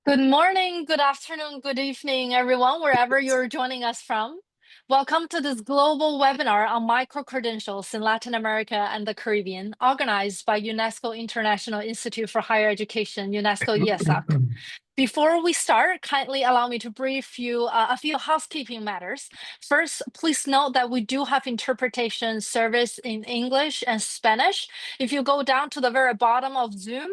Good morning, good afternoon, good evening, everyone, wherever you're joining us from. Welcome to this global webinar on micro-credentials in Latin America and the Caribbean, organized by UNESCO International Institute for Higher Education, UNESCO IESALC. Before we start, kindly allow me to brief you a few housekeeping matters. First, please note that we do have interpretation service in English and Spanish. If you go down to the very bottom of Zoom,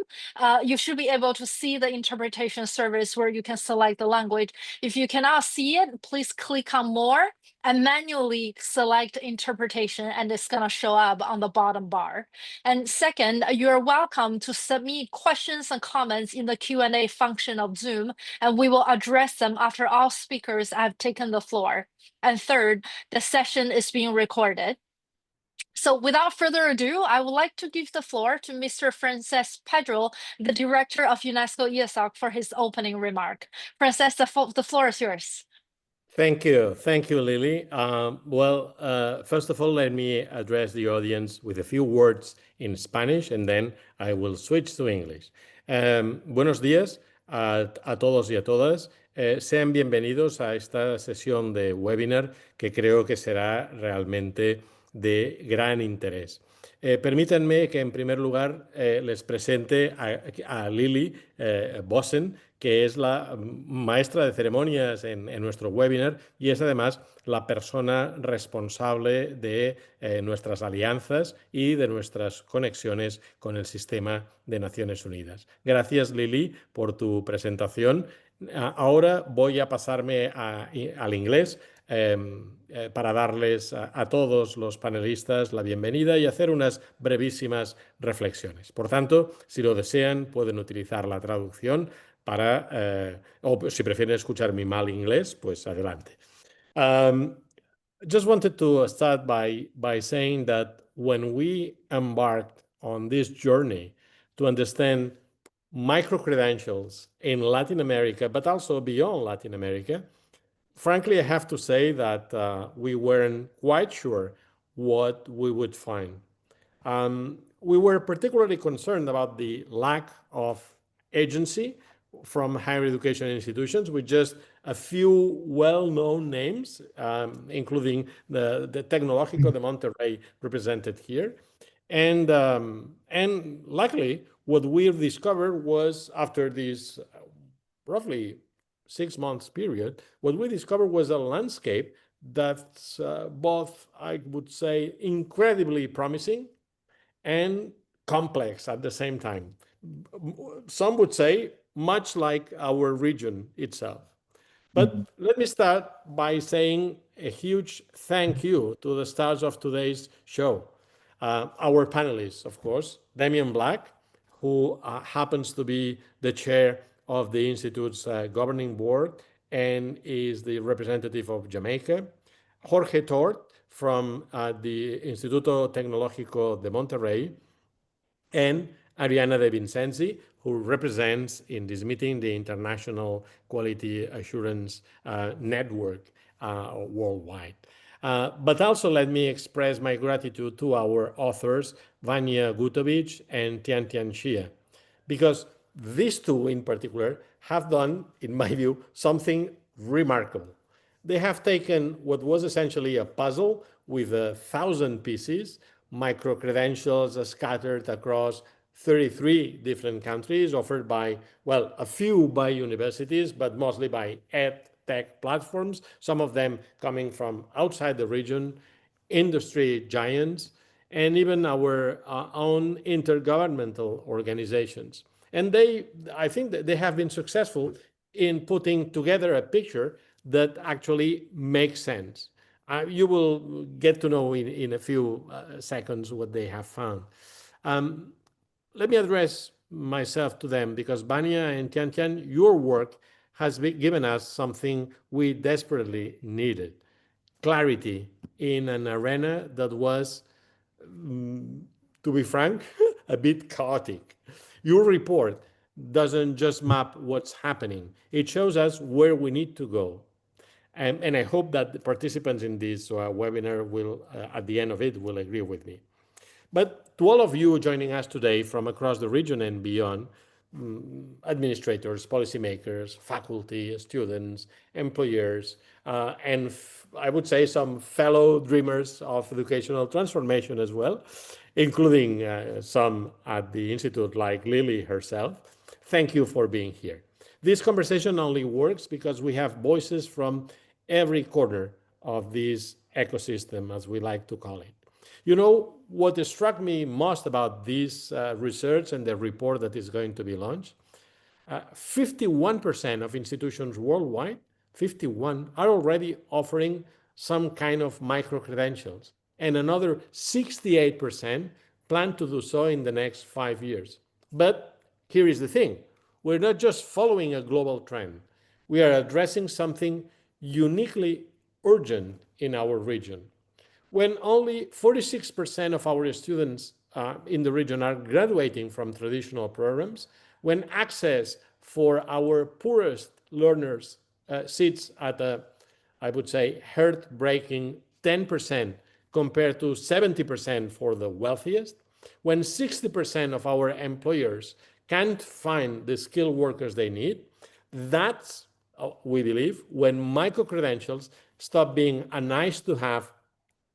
you should be able to see the interpretation service where you can select the language. If you cannot see it, please click on more and manually select interpretation, and it's going to show up on the bottom bar. And second, you're welcome to submit questions and comments in the Q&A function of Zoom, and we will address them after all speakers have taken the floor. And third, the session is being recorded. So without further ado, I would like to give the floor to Mr. Frances Pedro, the Director of UNESCO IESALC, for his opening remark. Frances, the floor is yours. Thank you. Thank you, Lily. First of all, let me address the audience with a few words in Spanish, and then I will switch to English. Buenos días a todos y a todas. Sean bienvenidos a esta sesión de webinar que creo que será realmente de gran interés. Permítanme que en primer lugar les presente a Lily Bossen, que es la maestra de ceremonias en nuestro webinar y es además la persona responsable de nuestras alianzas y de nuestras conexiones con el sistema de Naciones Unidas. Gracias, Lily, por tu presentación. Ahora voy a pasarme al inglés para darles a todos los panelistas la bienvenida y hacer unas brevísimas reflexiones. Por tanto, si lo desean, pueden utilizar la traducción o si prefieren escuchar mi mal inglés, pues adelante. Just wanted to start by saying that when we embarked on this journey to understand micro-credentials in Latin America, but also beyond Latin America, frankly, I have to say that we weren't quite sure what we would find. We were particularly concerned about the lack of agency from higher education institutions with just a few well-known names, including the Tecnológico de Monterrey represented here. And luckily, what we discovered was after this roughly 6 months period, what we discovered was a landscape that's both, I would say, incredibly promising and complex at the same time. Some would say much like our region itself. But let me start by saying a huge thank you to the stars of today's show. Our panelists, of course, Damian Black, who happens to be the chair of the Institute's governing board and is the representative of Jamaica, Jorge Tort from the Instituto Tecnológico de Monterrey, and Ariana De Vincenzi, who represents in this meeting the International Quality Assurance Network worldwide. But also let me express my gratitude to our authors, Vanya Gutovic and Tian Xia, because these two in particular have done, in my view, something remarkable. They have taken what was essentially a puzzle with 1,000 pieces, micro-credentials scattered across 33 different countries, offered by, well, a few by universities, but mostly by tech platforms, some of them coming from outside the region, industry giants, and even our own intergovernmental organizations. And I think that they have been successful in putting together a picture that actually makes sense. You will get to know in a few seconds what they have found. Let me address myself to them because Vanya and Tian, your work has given us something we desperately needed: clarity in an arena that was, to be frank, a bit chaotic. Your report doesn't just map what's happening. It shows us where we need to go. And I hope that the participants in this webinar will, at the end of it, will agree with me. But to all of you joining us today from across the region and beyond, administrators, policymakers, faculty, students, employers, and I would say some fellow dreamers of educational transformation as well, including some at the Institute like Lily herself. Thank you for being here. This conversation only works because we have voices from every corner of this ecosystem, as we like to call it. You know, what struck me most about this research and the report that is going to be launched, 51% of institutions worldwide, 51, are already offering some kind of micro-credentials, and another 68% plan to do so in the next 5 years. But here is the thing. We're not just following a global trend. We are addressing something uniquely urgent in our region. When only 46% of our students in the region are graduating from traditional programs, when access for our poorest learners sits at a, I would say, heartbreaking 10% compared to 70% for the wealthiest, when 60% of our employers can't find the skilled workers they need, that's, we believe, when micro-credentials stop being a nice to have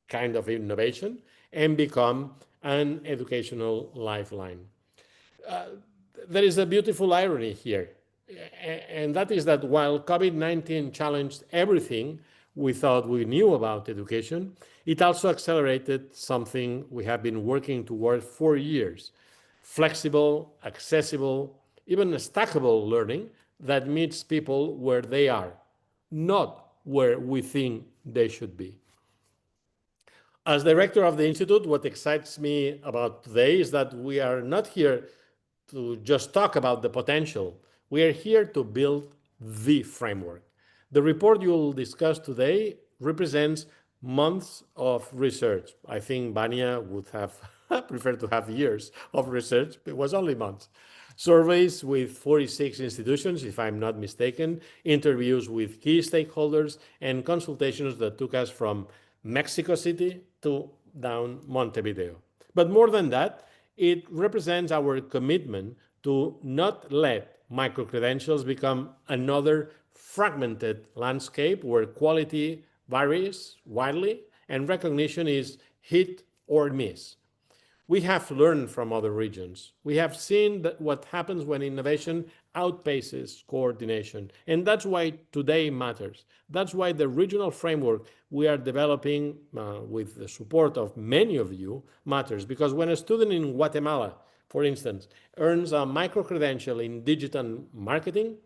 kind of innovation and become an educational lifeline. There is a beautiful irony here, and that is that while COVID-19 challenged everything we thought we knew about education, it also accelerated something we have been working toward for years: flexible, accessible, even stackable learning that meets people where they are, not where we think they should be. As director of the Institute, what excites me about today is that we are not here to just talk about the potential. We are here to build the framework. The report you'll discuss today represents months of research. I think Vania would have preferred to have years of research. It was only months. Surveys with 46 institutions, if I'm not mistaken, interviews with key stakeholders, and consultations that took us from Mexico City to down Montevideo. But more than that, it represents our commitment to not let micro-credentials become another fragmented landscape where quality varies widely and recognition is hit or miss. We have learned from other regions. We have seen that what happens when innovation outpaces coordination. And that's why today matters. That's why the regional framework we are developing with the support of many of you matters. Because when a student in Guatemala, for instance, earns a micro-credential in digital marketing,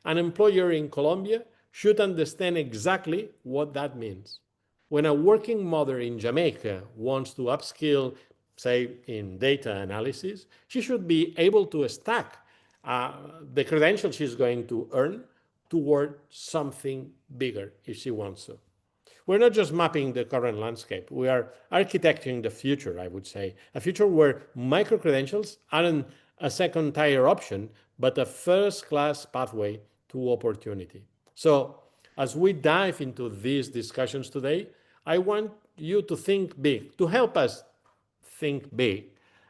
an employer in Colombia should understand exactly what that means. When a working mother in Jamaica wants to upskill, say, in data analysis, she should be able to stack the credentials she's going to earn toward something bigger if she wants to. We're not just mapping the current landscape. We are architecting the future, I would say, a future where micro-credentials aren't a second-tier option, but a first-class pathway to opportunity. So as we dive into these discussions today, I want you to think big, to help us think big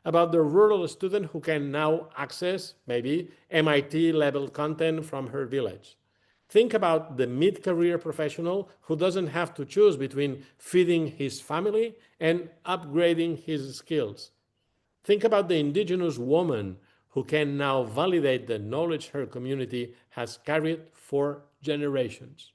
about the rural student who can now access maybe MIT level content from her village. Think about the mid-career professional who doesn't have to choose between feeding his family and upgrading his skills. Think about the indigenous woman who can now validate the knowledge her community has carried for generations.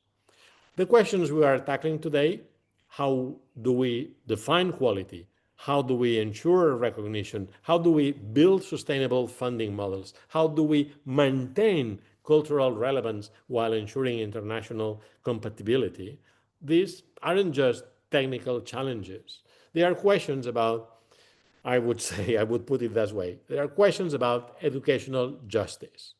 The questions we are tackling today: how do we define quality? How do we ensure recognition? How do we build sustainable funding models? How do we maintain cultural relevance while ensuring international compatibility? These aren't just technical challenges. They are questions about, I would put it this way, they are questions about educational justice.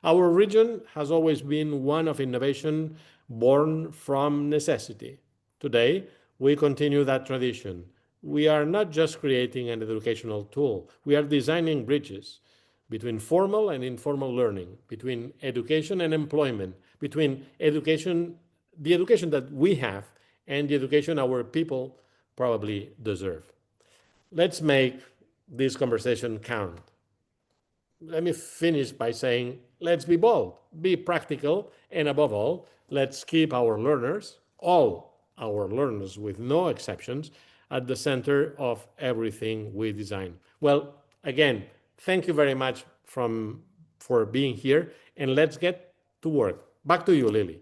Our region has always been one of innovation born from necessity. Today, we continue that tradition. We are not just creating an educational tool, we are designing bridges between formal and informal learning, between education and employment, between education, the education that we have, and the education our people probably deserve. Let's make this conversation count. let me finish by saying, let's be bold, be practical, and above all, let's keep our learners, all our learners with no exceptions, at the center of everything we design. Well, again, thank you very much for being here, and let's get to work. Back to you, Lily.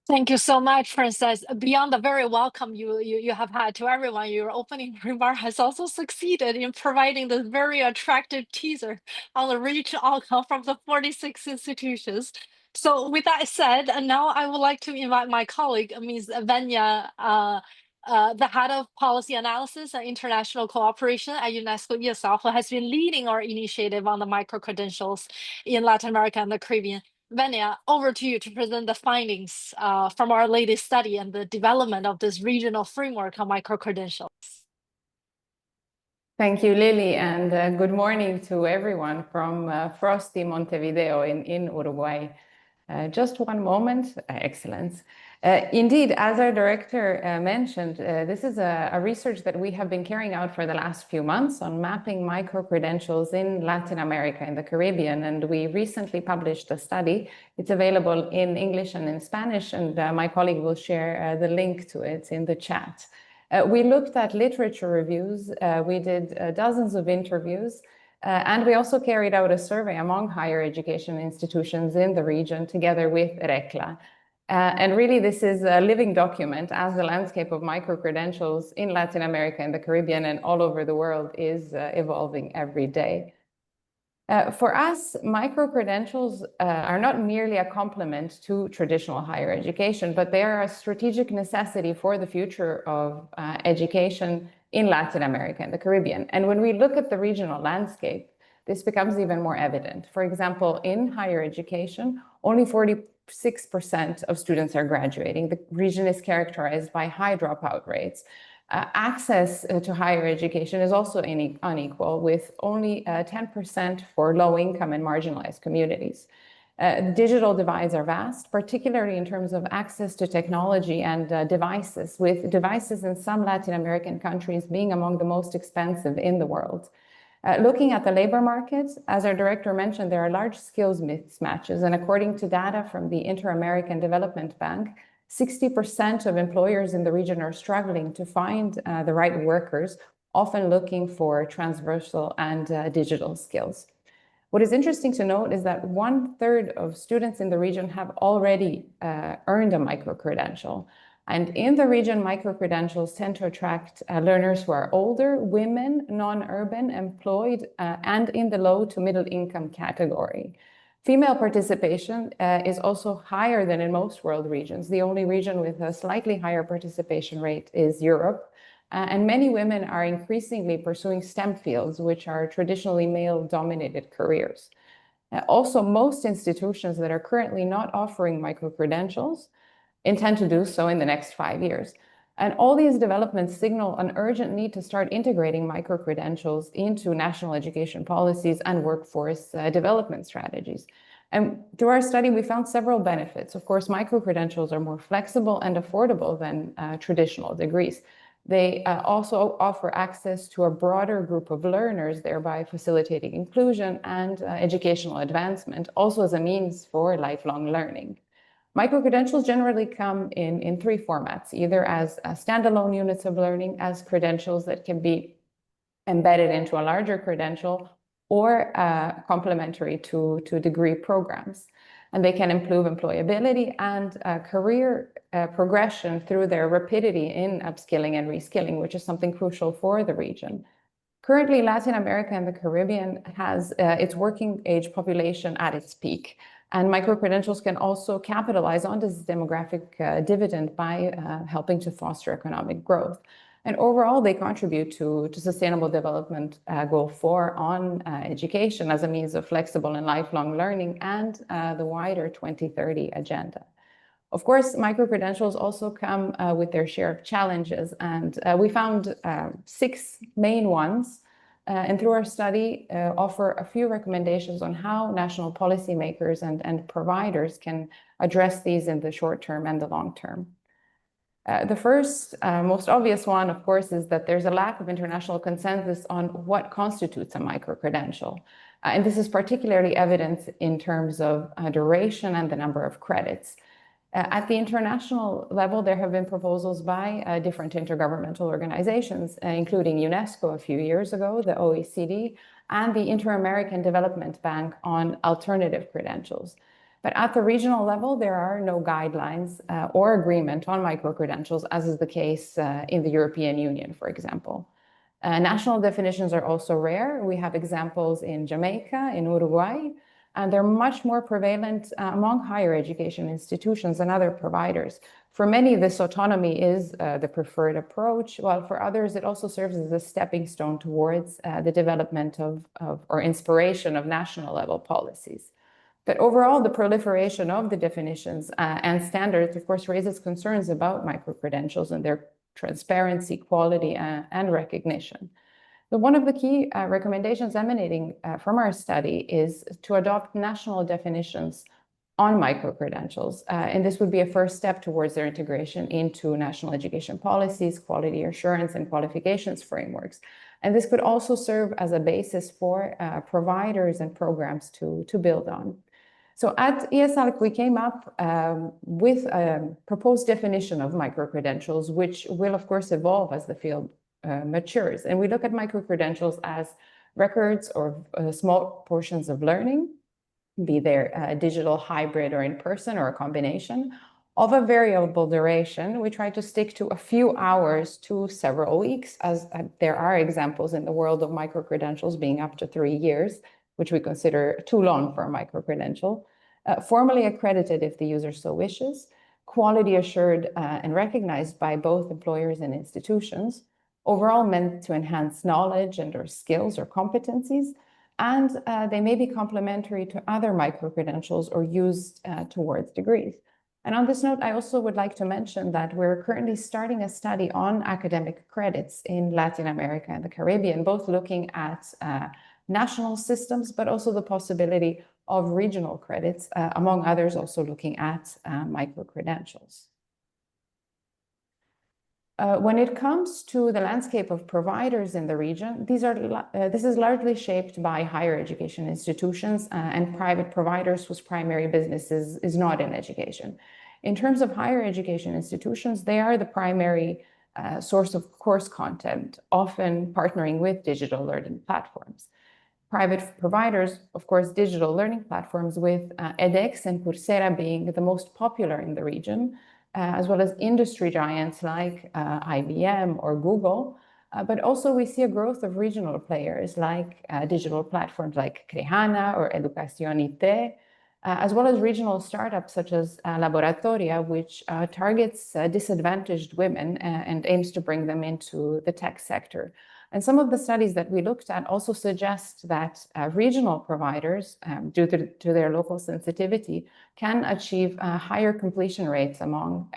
Thank you so much, Frances. Beyond the very welcome you have had to everyone, your opening remark has also succeeded in providing this very attractive teaser on the reach outcome from the 46 institutions. So with that said, now I would like to invite my colleague, Ms. Venya, the head of policy analysis and international cooperation at UNESCO IESALC, who has been leading our initiative on the micro-credentials in Latin America and the Caribbean. Venya, over to you to present the findings from our latest study and the development of this regional framework on micro-credentials. Thank you, Lily, and good morning to everyone from frosty Montevideo in Uruguay. Just one moment, Excellence. Indeed, as our director mentioned, this is a research that we have been carrying out for the last few months on mapping micro-credentials in Latin America and the Caribbean, and we recently published a study. It's available in English and in Spanish, and my colleague will share the link to it in the chat. We looked at literature reviews, we did dozens of interviews, and we also carried out a survey among higher education institutions in the region together with RECLA. And really, this is a living document as the landscape of micro-credentials in Latin America and the Caribbean and all over the world is evolving every day. For us, micro-credentials are not merely a complement to traditional higher education, but they are a strategic necessity for the future of education in Latin America and the Caribbean. And when we look at the regional landscape, this becomes even more evident. For example, in higher education, only 46% of students are graduating. The region is characterized by high dropout rates. Access to higher education is also unequal, with only 10% for low-income and marginalized communities. Digital divides are vast, particularly in terms of access to technology and devices, with devices in some Latin American countries being among the most expensive in the world. Looking at the labor market, as our director mentioned, there are large skills mismatches, and according to data from the Inter-American Development Bank, 60% of employers in the region are struggling to find the right workers, often looking for transversal and digital skills. What is interesting to note is that 1/3 of students in the region have already earned a micro-credential. And in the region, micro-credentials tend to attract learners who are older, women, non-urban, employed, and in the low to middle income category. Female participation is also higher than in most world regions. The only region with a slightly higher participation rate is Europe. And many women are increasingly pursuing STEM fields, which are traditionally male-dominated careers. Also, most institutions that are currently not offering micro-credentials intend to do so in the next 5 years. And all these developments signal an urgent need to start integrating micro-credentials into national education policies and workforce development strategies. And through our study, we found several benefits. Of course, micro-credentials are more flexible and affordable than traditional degrees. They also offer access to a broader group of learners, thereby facilitating inclusion and educational advancement, also as a means for lifelong learning. Micro-credentials generally come in three formats, either as standalone units of learning, as credentials that can be embedded into a larger credential, or complementary to degree programs. And they can improve employability and career progression through their rapidity in upskilling and reskilling, which is something crucial for the region. Currently, Latin America and the Caribbean has its working age population at its peak. And micro-credentials can also capitalize on this demographic dividend by helping to foster economic growth. And overall, they contribute to Sustainable Development Goal 4 on education as a means of flexible and lifelong learning and the wider 2030 agenda. Of course, micro-credentials also come with their share of challenges, and we found 6 main ones. And through our study, offer a few recommendations on how national policymakers and providers can address these in the short term and the long term. The first, most obvious one, of course, is that there's a lack of international consensus on what constitutes a microcredential. And this is particularly evident in terms of duration and the number of credits. At the international level, there have been proposals by different intergovernmental organizations, including UNESCO a few years ago, the OECD, and the Inter-American Development Bank on alternative credentials. But at the regional level, there are no guidelines or agreement on microcredentials, as is the case in the European Union, for example. National definitions are also rare. We have examples in Jamaica, in Uruguay, and they're much more prevalent among higher education institutions and other providers. For many, this autonomy is the preferred approach, while for others, it also serves as a stepping stone towards the development of or inspiration of national level policies. But overall, the proliferation of the definitions and standards, of course, raises concerns about microcredentials and their transparency, quality, and recognition. So one of the key recommendations emanating from our study is to adopt national definitions on microcredentials. And this would be a first step towards their integration into national education policies, quality assurance, and qualifications frameworks. And this could also serve as a basis for providers and programs to build on. So at IESALC, we came up with a proposed definition of microcredentials, which will, of course, evolve as the field matures. And we look at microcredentials as records or small portions of learning, be they digital, hybrid, or in person, or a combination, of a variable duration. We try to stick to a few hours to several weeks, as there are examples in the world of microcredentials being up to 3 years, which we consider too long for a microcredential, formally accredited if the user so wishes, quality assured and recognized by both employers and institutions, overall meant to enhance knowledge and or skills or competencies, and they may be complementary to other microcredentials or used towards degrees. And on this note, I also would like to mention that we're currently starting a study on academic credits in Latin America and the Caribbean, both looking at national systems, but also the possibility of regional credits, among others, also looking at microcredentials. When it comes to the landscape of providers in the region, this is largely shaped by higher education institutions and private providers whose primary business is not in education. In terms of higher education institutions, they are the primary source of course content, often partnering with digital learning platforms. Private providers, of course, digital learning platforms with edX and Coursera being the most popular in the region, as well as industry giants like IBM or Google. But also we see a growth of regional players like digital platforms like Crehana or Educación IT, as well as regional startups such as Laboratoria, which targets disadvantaged women and aims to bring them into the tech sector. And some of the studies that we looked at also suggest that regional providers, due to their local sensitivity, can achieve higher completion rates among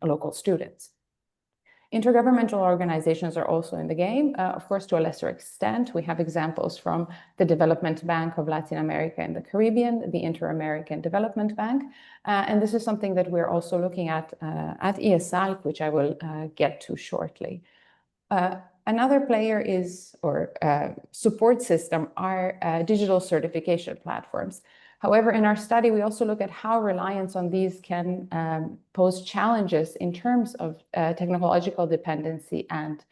local students. Intergovernmental organizations are also in the game, of course, to a lesser extent. We have examples from the Development Bank of Latin America and the Caribbean, the Inter-American Development Bank, and this is something that we're also looking at IESALC, which I will get to shortly. Another player is, or support system, are digital certification platforms. However, in our study, we also look at how reliance on these can pose challenges in terms of technological dependency and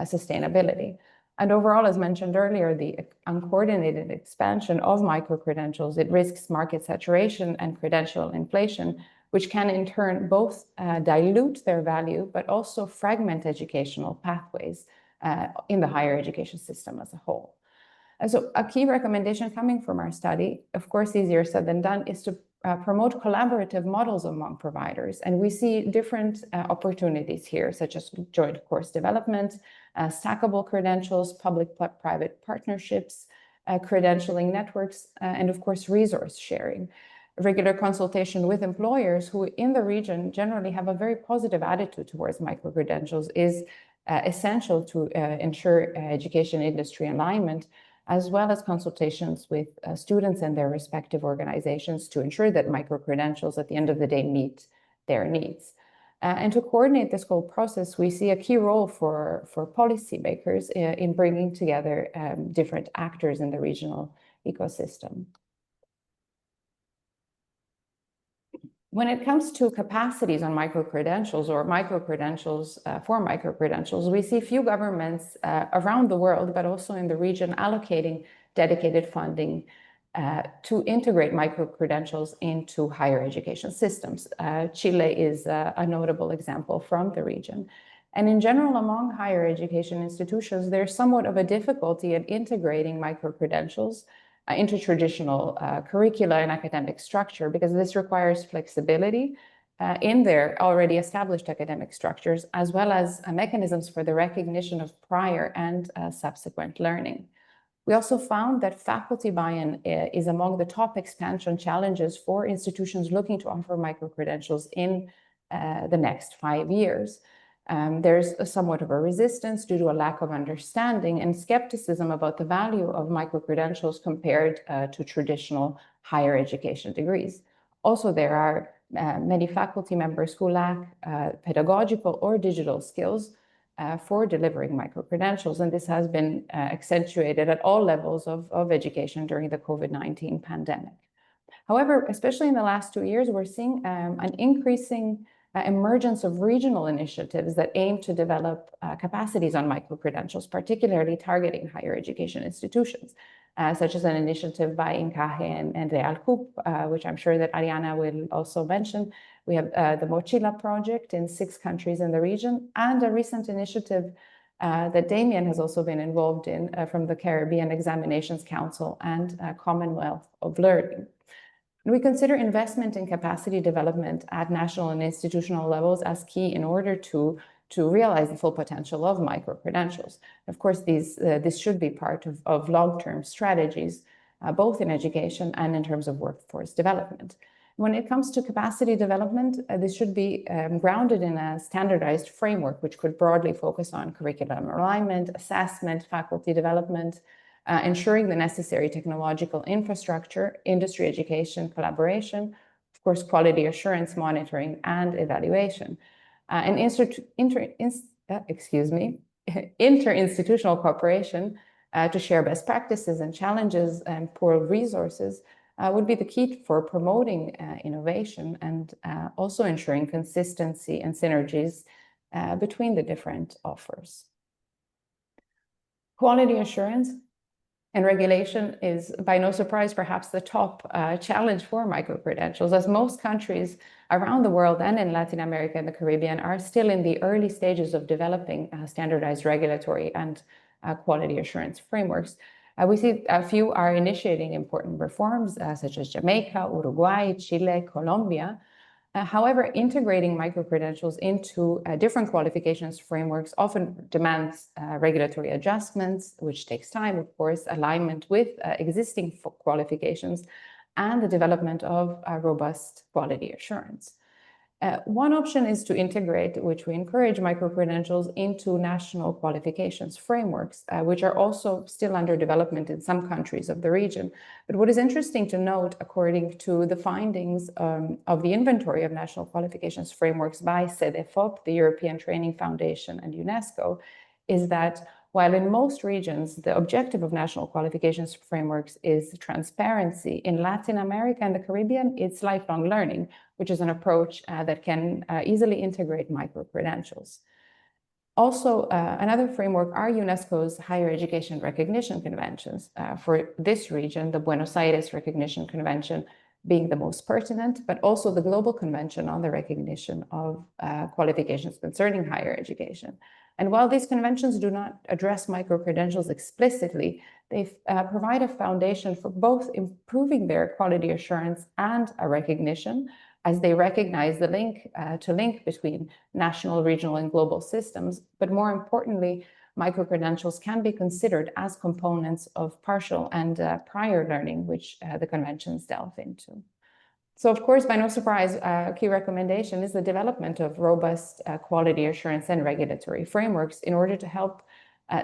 sustainability. And overall, as mentioned earlier, the uncoordinated expansion of microcredentials, it risks market saturation and credential inflation, which can in turn both dilute their value, but also fragment educational pathways in the higher education system as a whole. And so a key recommendation coming from our study, of course, easier said than done, is to promote collaborative models among providers. And we see different opportunities here, such as joint course development, stackable credentials, public-private partnerships, credentialing networks, and of course, resource sharing. Regular consultation with employers who in the region generally have a very positive attitude towards microcredentials is essential to ensure education industry alignment, as well as consultations with students and their respective organizations to ensure that microcredentials at the end of the day meet their needs. And to coordinate this whole process, we see a key role for policymakers in bringing together different actors in the regional ecosystem. When it comes to capacities on microcredentials or microcredentials for microcredentials, we see few governments around the world, but also in the region, allocating dedicated funding to integrate microcredentials into higher education systems. Chile is a notable example from the region. And in general, among higher education institutions, there's somewhat of a difficulty in integrating microcredentials into traditional curricula and academic structure, because this requires flexibility in their already established academic structures, as well as mechanisms for the recognition of prior and subsequent learning. We also found that faculty buy-in is among the top expansion challenges for institutions looking to offer microcredentials in the next 5 years. There's somewhat of a resistance due to a lack of understanding and skepticism about the value of microcredentials compared to traditional higher education degrees. Also, there are many faculty members who lack pedagogical or digital skills for delivering microcredentials, and this has been accentuated at all levels of education during the COVID-19 pandemic. However, especially in the last 2 years, we're seeing an increasing emergence of regional initiatives that aim to develop capacities on microcredentials, particularly targeting higher education institutions, such as an initiative by INCAE and ALyC, which I'm sure that Ariana will also mention. We have the Mochila project in 6 countries in the region, and a recent initiative that Damien has also been involved in from the Caribbean Examinations Council and Commonwealth of Learning. We consider investment in capacity development at national and institutional levels as key in order to realize the full potential of microcredentials. Of course, this should be part of long-term strategies, both in education and in terms of workforce development. When it comes to capacity development, this should be grounded in a standardized framework, which could broadly focus on curriculum alignment, assessment, faculty development, ensuring the necessary technological infrastructure, industry education, collaboration, of course, quality assurance, monitoring, and evaluation. And interinstitutional cooperation to share best practices and challenges and pool resources would be the key for promoting innovation and also ensuring consistency and synergies between the different offers. Quality assurance and regulation is, by no surprise, perhaps the top challenge for microcredentials, as most countries around the world and in Latin America and the Caribbean are still in the early stages of developing standardized regulatory and quality assurance frameworks. We see a few are initiating important reforms, such as Jamaica, Uruguay, Chile, Colombia. However, integrating microcredentials into different qualifications frameworks often demands regulatory adjustments, which takes time, of course, alignment with existing qualifications, and the development of robust quality assurance. One option is to integrate, which we encourage, microcredentials into national qualifications frameworks, which are also still under development in some countries of the region. But what is interesting to note, according to the findings of the inventory of national qualifications frameworks by CEDEFOP, the European Training Foundation, and UNESCO, is that while in most regions the objective of national qualifications frameworks is transparency, in Latin America and the Caribbean, it's lifelong learning, which is an approach that can easily integrate microcredentials. Also, another framework are UNESCO's higher education recognition conventions. For this region, the Buenos Aires Recognition Convention being the most pertinent, but also the Global Convention on the Recognition of Qualifications Concerning Higher Education. And while these conventions do not address microcredentials explicitly, they provide a foundation for both improving their quality assurance and a recognition, as they recognize the link between national, regional, and global systems. But more importantly, microcredentials can be considered as components of partial and prior learning, which the conventions delve into. So, of course, by no surprise, a key recommendation is the development of robust quality assurance and regulatory frameworks in order to help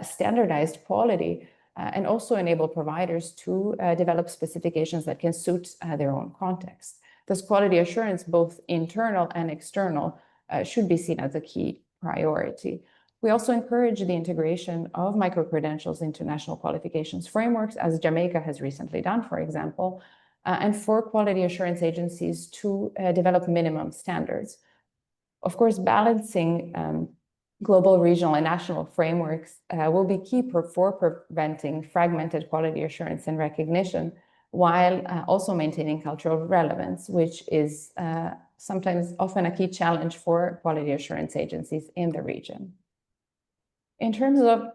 standardized quality and also enable providers to develop specifications that can suit their own context. Thus, quality assurance, both internal and external, should be seen as a key priority. We also encourage the integration of micro-credentials into national qualifications frameworks, as Jamaica has recently done, for example, and for quality assurance agencies to develop minimum standards. Of course, balancing global, regional, and national frameworks will be key for preventing fragmented quality assurance and recognition, while also maintaining cultural relevance, which is sometimes often a key challenge for quality assurance agencies in the region. In terms of,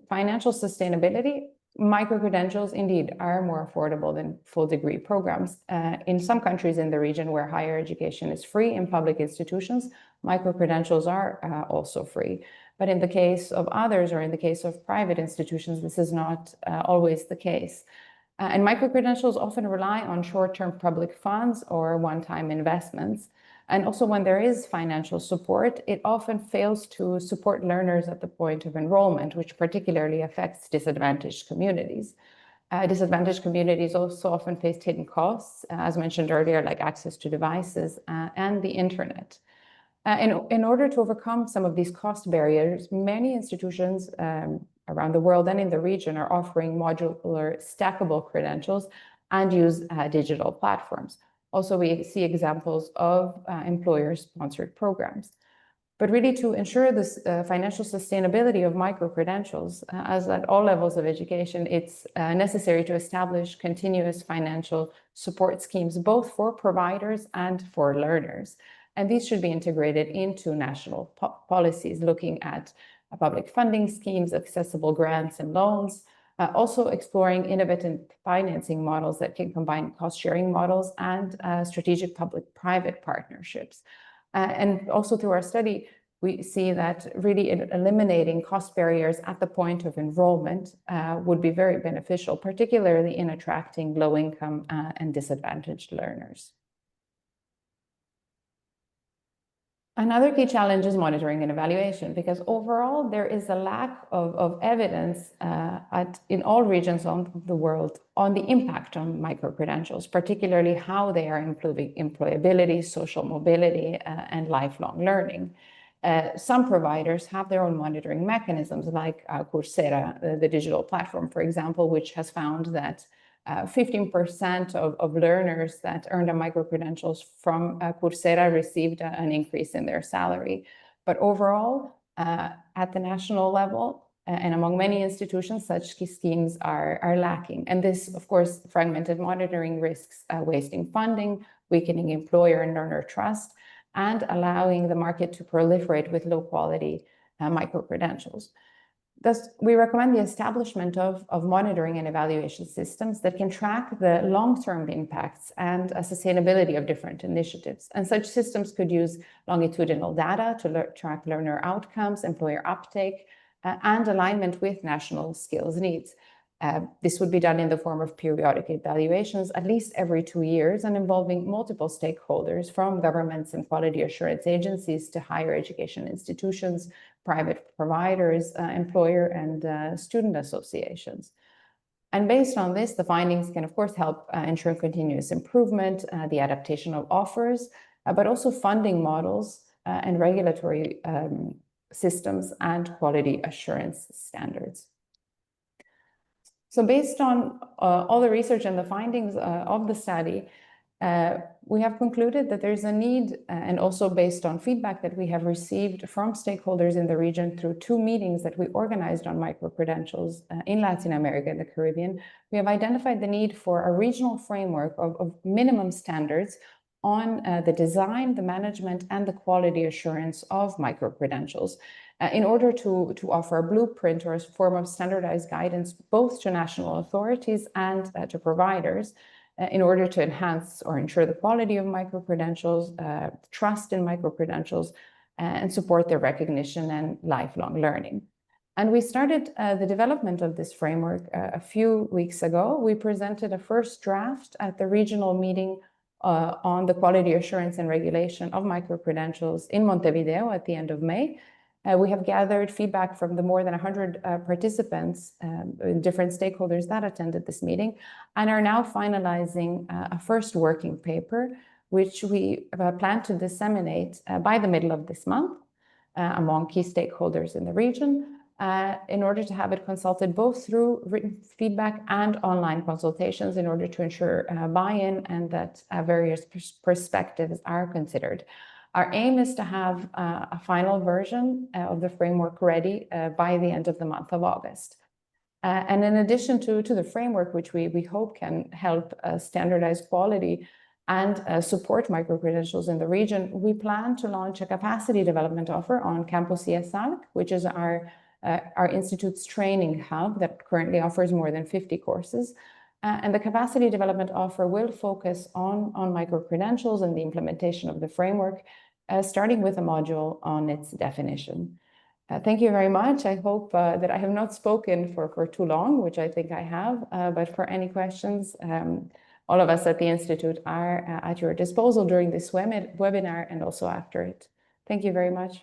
financial sustainability, micro-credentials indeed are more affordable than full degree programs. In some countries in the region where higher education is free in public institutions, micro-credentials are also free. But in the case of others, or in the case of private institutions, this is not always the case. And micro-credentials often rely on short-term public funds or one-time investments. And also when there is financial support, it often fails to support learners at the point of enrollment, which particularly affects disadvantaged communities. Disadvantaged communities also often face hidden costs, as mentioned earlier, like access to devices and the internet. In order to overcome some of these cost barriers, many institutions around the world and in the region are offering modular stackable credentials and use digital platforms. Also, we see examples of employer-sponsored programs. But really, to ensure this financial sustainability of micro-credentials, as at all levels of education, it's necessary to establish continuous financial support schemes, both for providers and for learners. And these should be integrated into national policies, looking at public funding schemes, accessible grants and loans, also exploring innovative financing models that can combine cost-sharing models and strategic public-private partnerships. And also through our study, we see that really eliminating cost barriers at the point of enrollment would be very beneficial, particularly in attracting low-income and disadvantaged learners. Another key challenge is monitoring and evaluation, because overall there is a lack of evidence in all regions of the world on the impact on micro-credentials, particularly how they are improving employability, social mobility, and lifelong learning. Some providers have their own monitoring mechanisms, like Coursera, the digital platform, for example, which has found that 15% of learners that earned a micro-credentials from Coursera received an increase in their salary. But overall, at the national level and among many institutions, such schemes are lacking. And this, of course, fragmented monitoring risks wasting funding, weakening employer and learner trust, and allowing the market to proliferate with low-quality micro-credentials. Thus, we recommend the establishment of monitoring and evaluation systems that can track the long-term impacts and sustainability of different initiatives. And such systems could use longitudinal data to track learner outcomes, employer uptake, and alignment with national skills needs. This would be done in the form of periodic evaluations, at least every 2 years, and involving multiple stakeholders, from governments and quality assurance agencies to higher education institutions, private providers, employer and student associations. And based on this, the findings can, of course, help ensure continuous improvement, the adaptation of offers, but also funding models and regulatory systems and quality assurance standards. So based on all the research and the findings of the study, we have concluded that there's a need, and also based on feedback that we have received from stakeholders in the region through 2 meetings that we organized on micro-credentials in Latin America and the Caribbean, we have identified the need for a regional framework of minimum standards on the design, the management, and the quality assurance of micro-credentials in order to offer a blueprint or a form of standardized guidance both to national authorities and to providers in order to enhance or ensure the quality of micro-credentials, trust in micro-credentials, and support their recognition and lifelong learning. And we started the development of this framework a few weeks ago. We presented a first draft at the regional meeting on the quality assurance and regulation of micro-credentials in Montevideo at the end of May. We have gathered feedback from the more than 100 participants, different stakeholders that attended this meeting, and are now finalizing a first working paper, which we plan to disseminate by the middle of this month among key stakeholders in the region, in order to have it consulted both through written feedback and online consultations in order to ensure buy-in and that various perspectives are considered. Our aim is to have a final version of the framework ready by the end of the month of August. And in addition to the framework, which we hope can help standardize quality and support microcredentials in the region, we plan to launch a capacity development offer on campus IESALC, which is our institute's training hub that currently offers more than 50 courses. And the capacity development offer will focus on microcredentials and the implementation of the framework, starting with a module on its definition. Thank you very much. I hope that I have not spoken for too long, which I think I have, but for any questions, all of us at the Institute are at your disposal during this webinar and also after it. Thank you very much.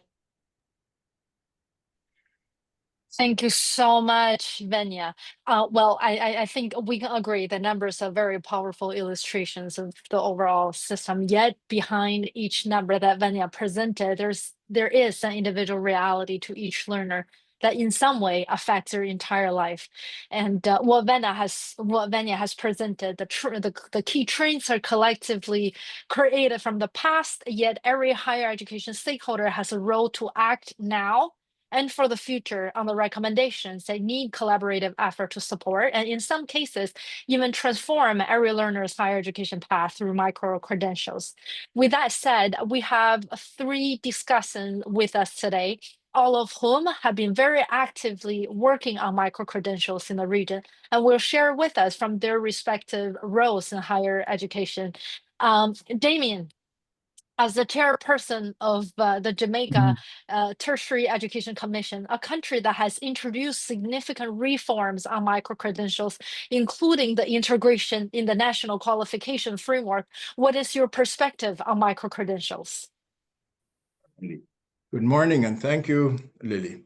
Thank you so much, Venya. Well, I think we can agree the numbers are very powerful illustrations of the overall system, yet behind each number that Venya presented, there is an individual reality to each learner that in some way affects their entire life. And what Venya has presented, the key traits are collectively created from the past, yet every higher education stakeholder has a role to act now and for the future on the recommendations that need collaborative effort to support, and in some cases, even transform every learner's higher education path through micro-credentials. With that said, we have 3 discussants with us today, all of whom have been very actively working on micro-credentials in the region and will share with us from their respective roles in higher education. Damien, as the chairperson of the Jamaica Tertiary Education Commission, a country that has introduced significant reforms on micro-credentials, including the integration in the National Qualification Framework, what is your perspective on micro-credentials? Good morning, and thank you, Lily.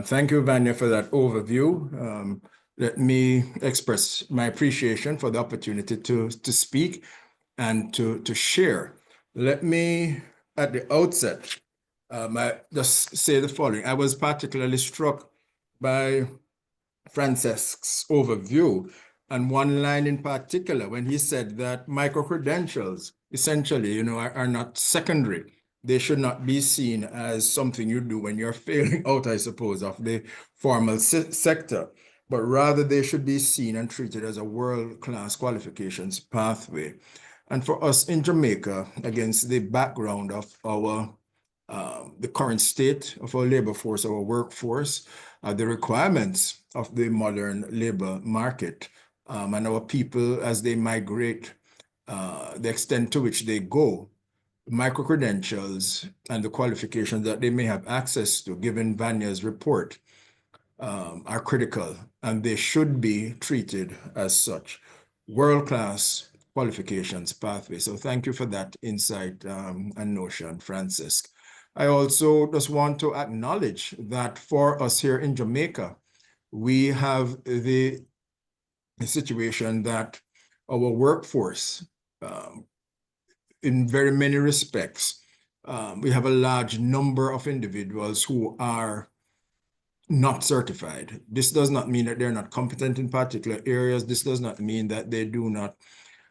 Thank you, Vanya, for that overview. Let me express my appreciation for the opportunity to speak and to share. Let me, at the outset, just say the following. I was particularly struck by Frances's overview, and one line in particular when he said that micro-credentials essentially, are not secondary. They should not be seen as something you do when you're failing out, I suppose, of the formal sector, but rather they should be seen and treated as a world-class qualifications pathway. And for us in Jamaica, against the background of our the current state of our labor force, our workforce, the requirements of the modern labor market, and our people as they migrate, the extent to which they go, micro-credentials and the qualifications that they may have access to, given Vanya's report, are critical, and they should be treated as such. World-class qualifications pathway. So thank you for that insight and notion, Francis. I also just want to acknowledge that for us here in Jamaica, we have the situation that our workforce, in very many respects, we have a large number of individuals who are not certified. This does not mean that they're not competent in particular areas. This does not mean that they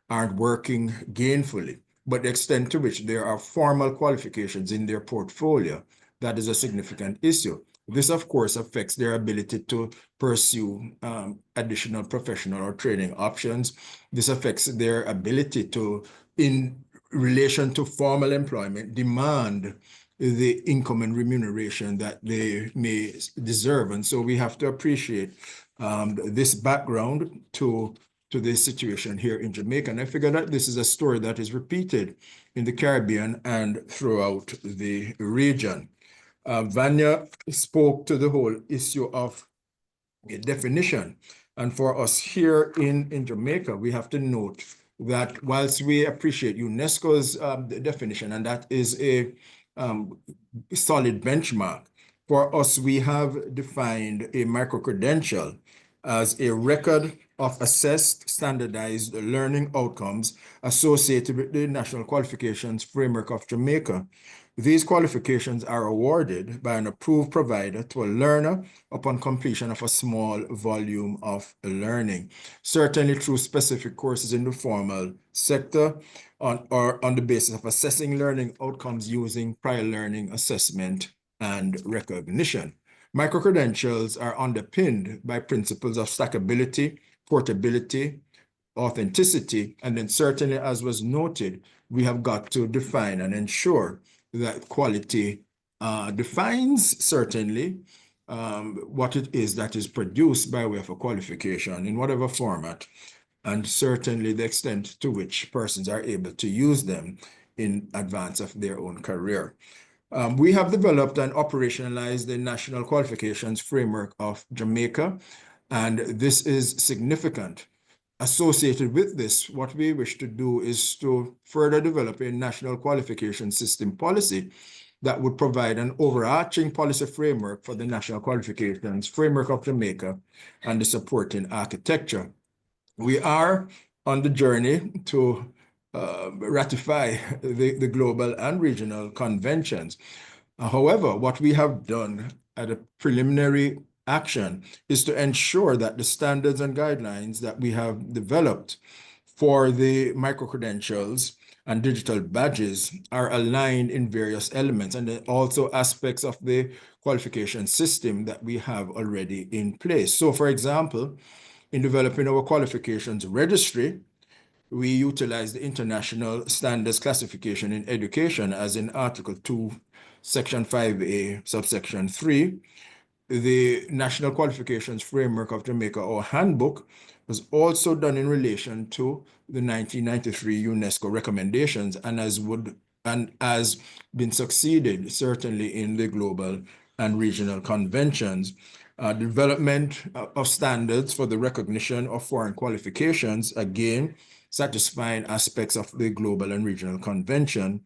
aren't working gainfully, but the extent to which there are formal qualifications in their portfolio, that is a significant issue. This, of course, affects their ability to pursue additional professional or training options. This affects their ability to, in relation to formal employment, demand the income and remuneration that they may deserve. And so we have to appreciate this background to this situation here in Jamaica. And I figure that this is a story that is repeated in the Caribbean and throughout the region. Vanya spoke to the whole issue of a definition. And for us here in Jamaica, we have to note that whilst we appreciate UNESCO's definition, and that is a solid benchmark, for us, we have defined a micro-credential as a record of assessed standardized learning outcomes associated with the National Qualifications Framework of Jamaica. These qualifications are awarded by an approved provider to a learner upon completion of a small volume of learning, certainly through specific courses in the formal sector or on the basis of assessing learning outcomes using prior learning assessment and recognition. Microcredentials are underpinned by principles of stackability, portability, authenticity, and then certainly, as was noted, we have got to define and ensure that quality defines certainly what it is that is produced by way of a qualification in whatever format, and certainly the extent to which persons are able to use them in advance of their own career. We have developed and operationalized the National Qualifications Framework of Jamaica, and this is significant. Associated with this, what we wish to do is to further develop a national qualification system policy that would provide an overarching policy framework for the National Qualifications Framework of Jamaica and the supporting architecture. We are on the journey to ratify the global and regional conventions. However, what we have done at a preliminary action is to ensure that the standards and guidelines that we have developed for the microcredentials and digital badges are aligned in various elements, and then also aspects of the qualification system that we have already in place. So, for example, in developing our qualifications registry, we utilize the International Standards Classification in Education, as in Article 2, Section 5A, subsection 3. The National Qualifications Framework of Jamaica, or handbook, was also done in relation to the 1993 UNESCO recommendations and has been succeeded certainly in the global and regional conventions. Development of standards for the recognition of foreign qualifications, again, satisfying aspects of the global and regional convention,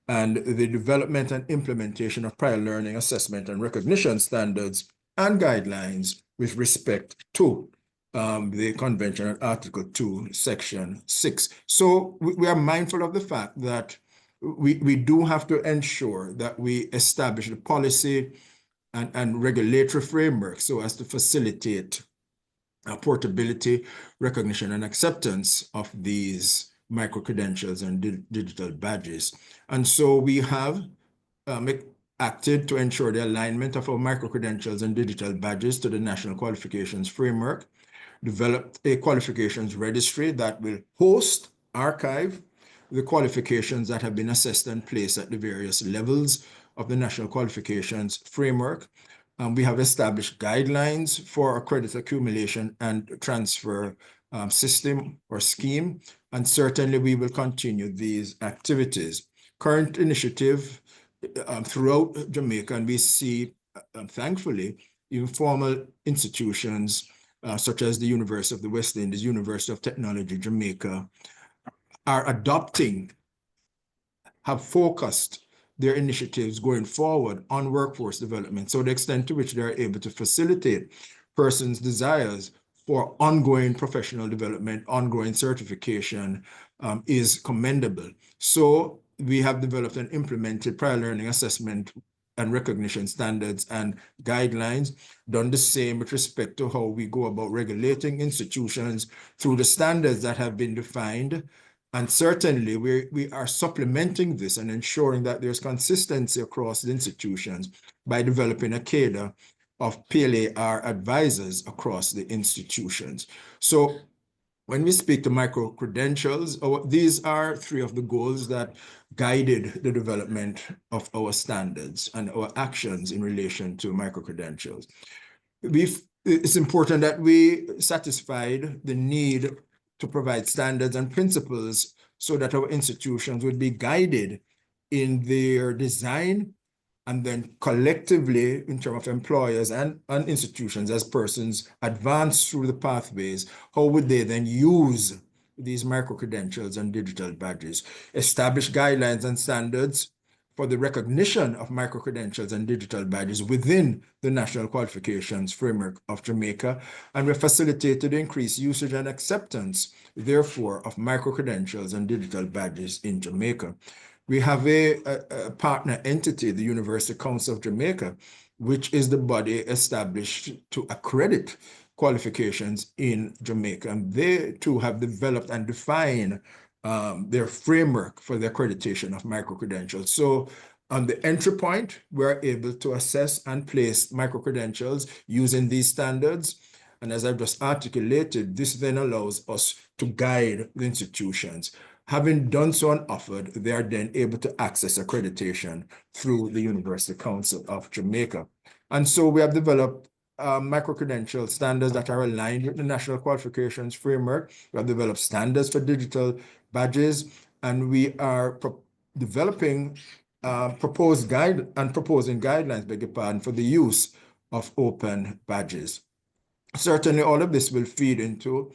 and the development and implementation of prior learning assessment and recognition standards and guidelines with respect to the convention at Article 2, Section 6. So we are mindful of the fact that we do have to ensure that we establish the policy and regulatory framework so as to facilitate portability, recognition, and acceptance of these microcredentials and digital badges. And so we have acted to ensure the alignment of our microcredentials and digital badges to the National Qualifications Framework, developed a qualifications registry that will host, archive the qualifications that have been assessed and placed at the various levels of the National Qualifications Framework. We have established guidelines for a credit accumulation and transfer system or scheme, and certainly we will continue these activities. Current initiative throughout Jamaica, and we see, thankfully, informal institutions such as the University of the West Indies, University of Technology, Jamaica, are adopting, have focused their initiatives going forward on workforce development. So the extent to which they are able to facilitate persons' desires for ongoing professional development, ongoing certification is commendable. So we have developed and implemented prior learning assessment and recognition standards and guidelines, done the same with respect to how we go about regulating institutions through the standards that have been defined. And certainly we are supplementing this and ensuring that there's consistency across the institutions by developing a cadre of PLAR advisors across the institutions. So when we speak to micro-credentials, these are three of the goals that guided the development of our standards and our actions in relation to micro-credentials. It's important that we satisfied the need to provide standards and principles so that our institutions would be guided in their design, and then collectively in terms of employers and institutions, as persons advance through the pathways, how would they then use these micro-credentials and digital badges? Establish guidelines and standards for the recognition of microcredentials and digital badges within the National Qualifications Framework of Jamaica, and we facilitated increased usage and acceptance, therefore, of microcredentials and digital badges in Jamaica. We have a partner entity, the University Council of Jamaica, which is the body established to accredit qualifications in Jamaica. And they too have developed and defined their framework for the accreditation of microcredentials. So on the entry point, we're able to assess and place microcredentials using these standards. And as I've just articulated, this then allows us to guide the institutions. Having done so and offered, they are then able to access accreditation through the University Council of Jamaica. And so we have developed micro-credential standards that are aligned with the National Qualifications Framework. We have developed standards for digital badges, and we are developing proposing guidelines, beg your pardon, for the use of open badges. Certainly, all of this will feed into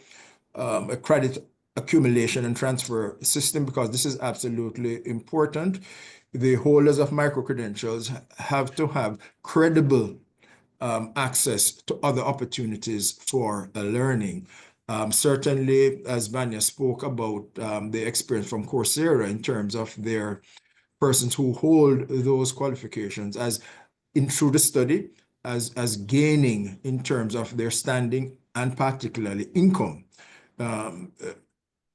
a credit accumulation and transfer system, because this is absolutely important. The holders of micro-credentials have to have credible access to other opportunities for learning. Certainly, as Vanya spoke about the experience from Coursera in terms of their persons who hold those qualifications as in through the study, as gaining in terms of their standing and particularly income.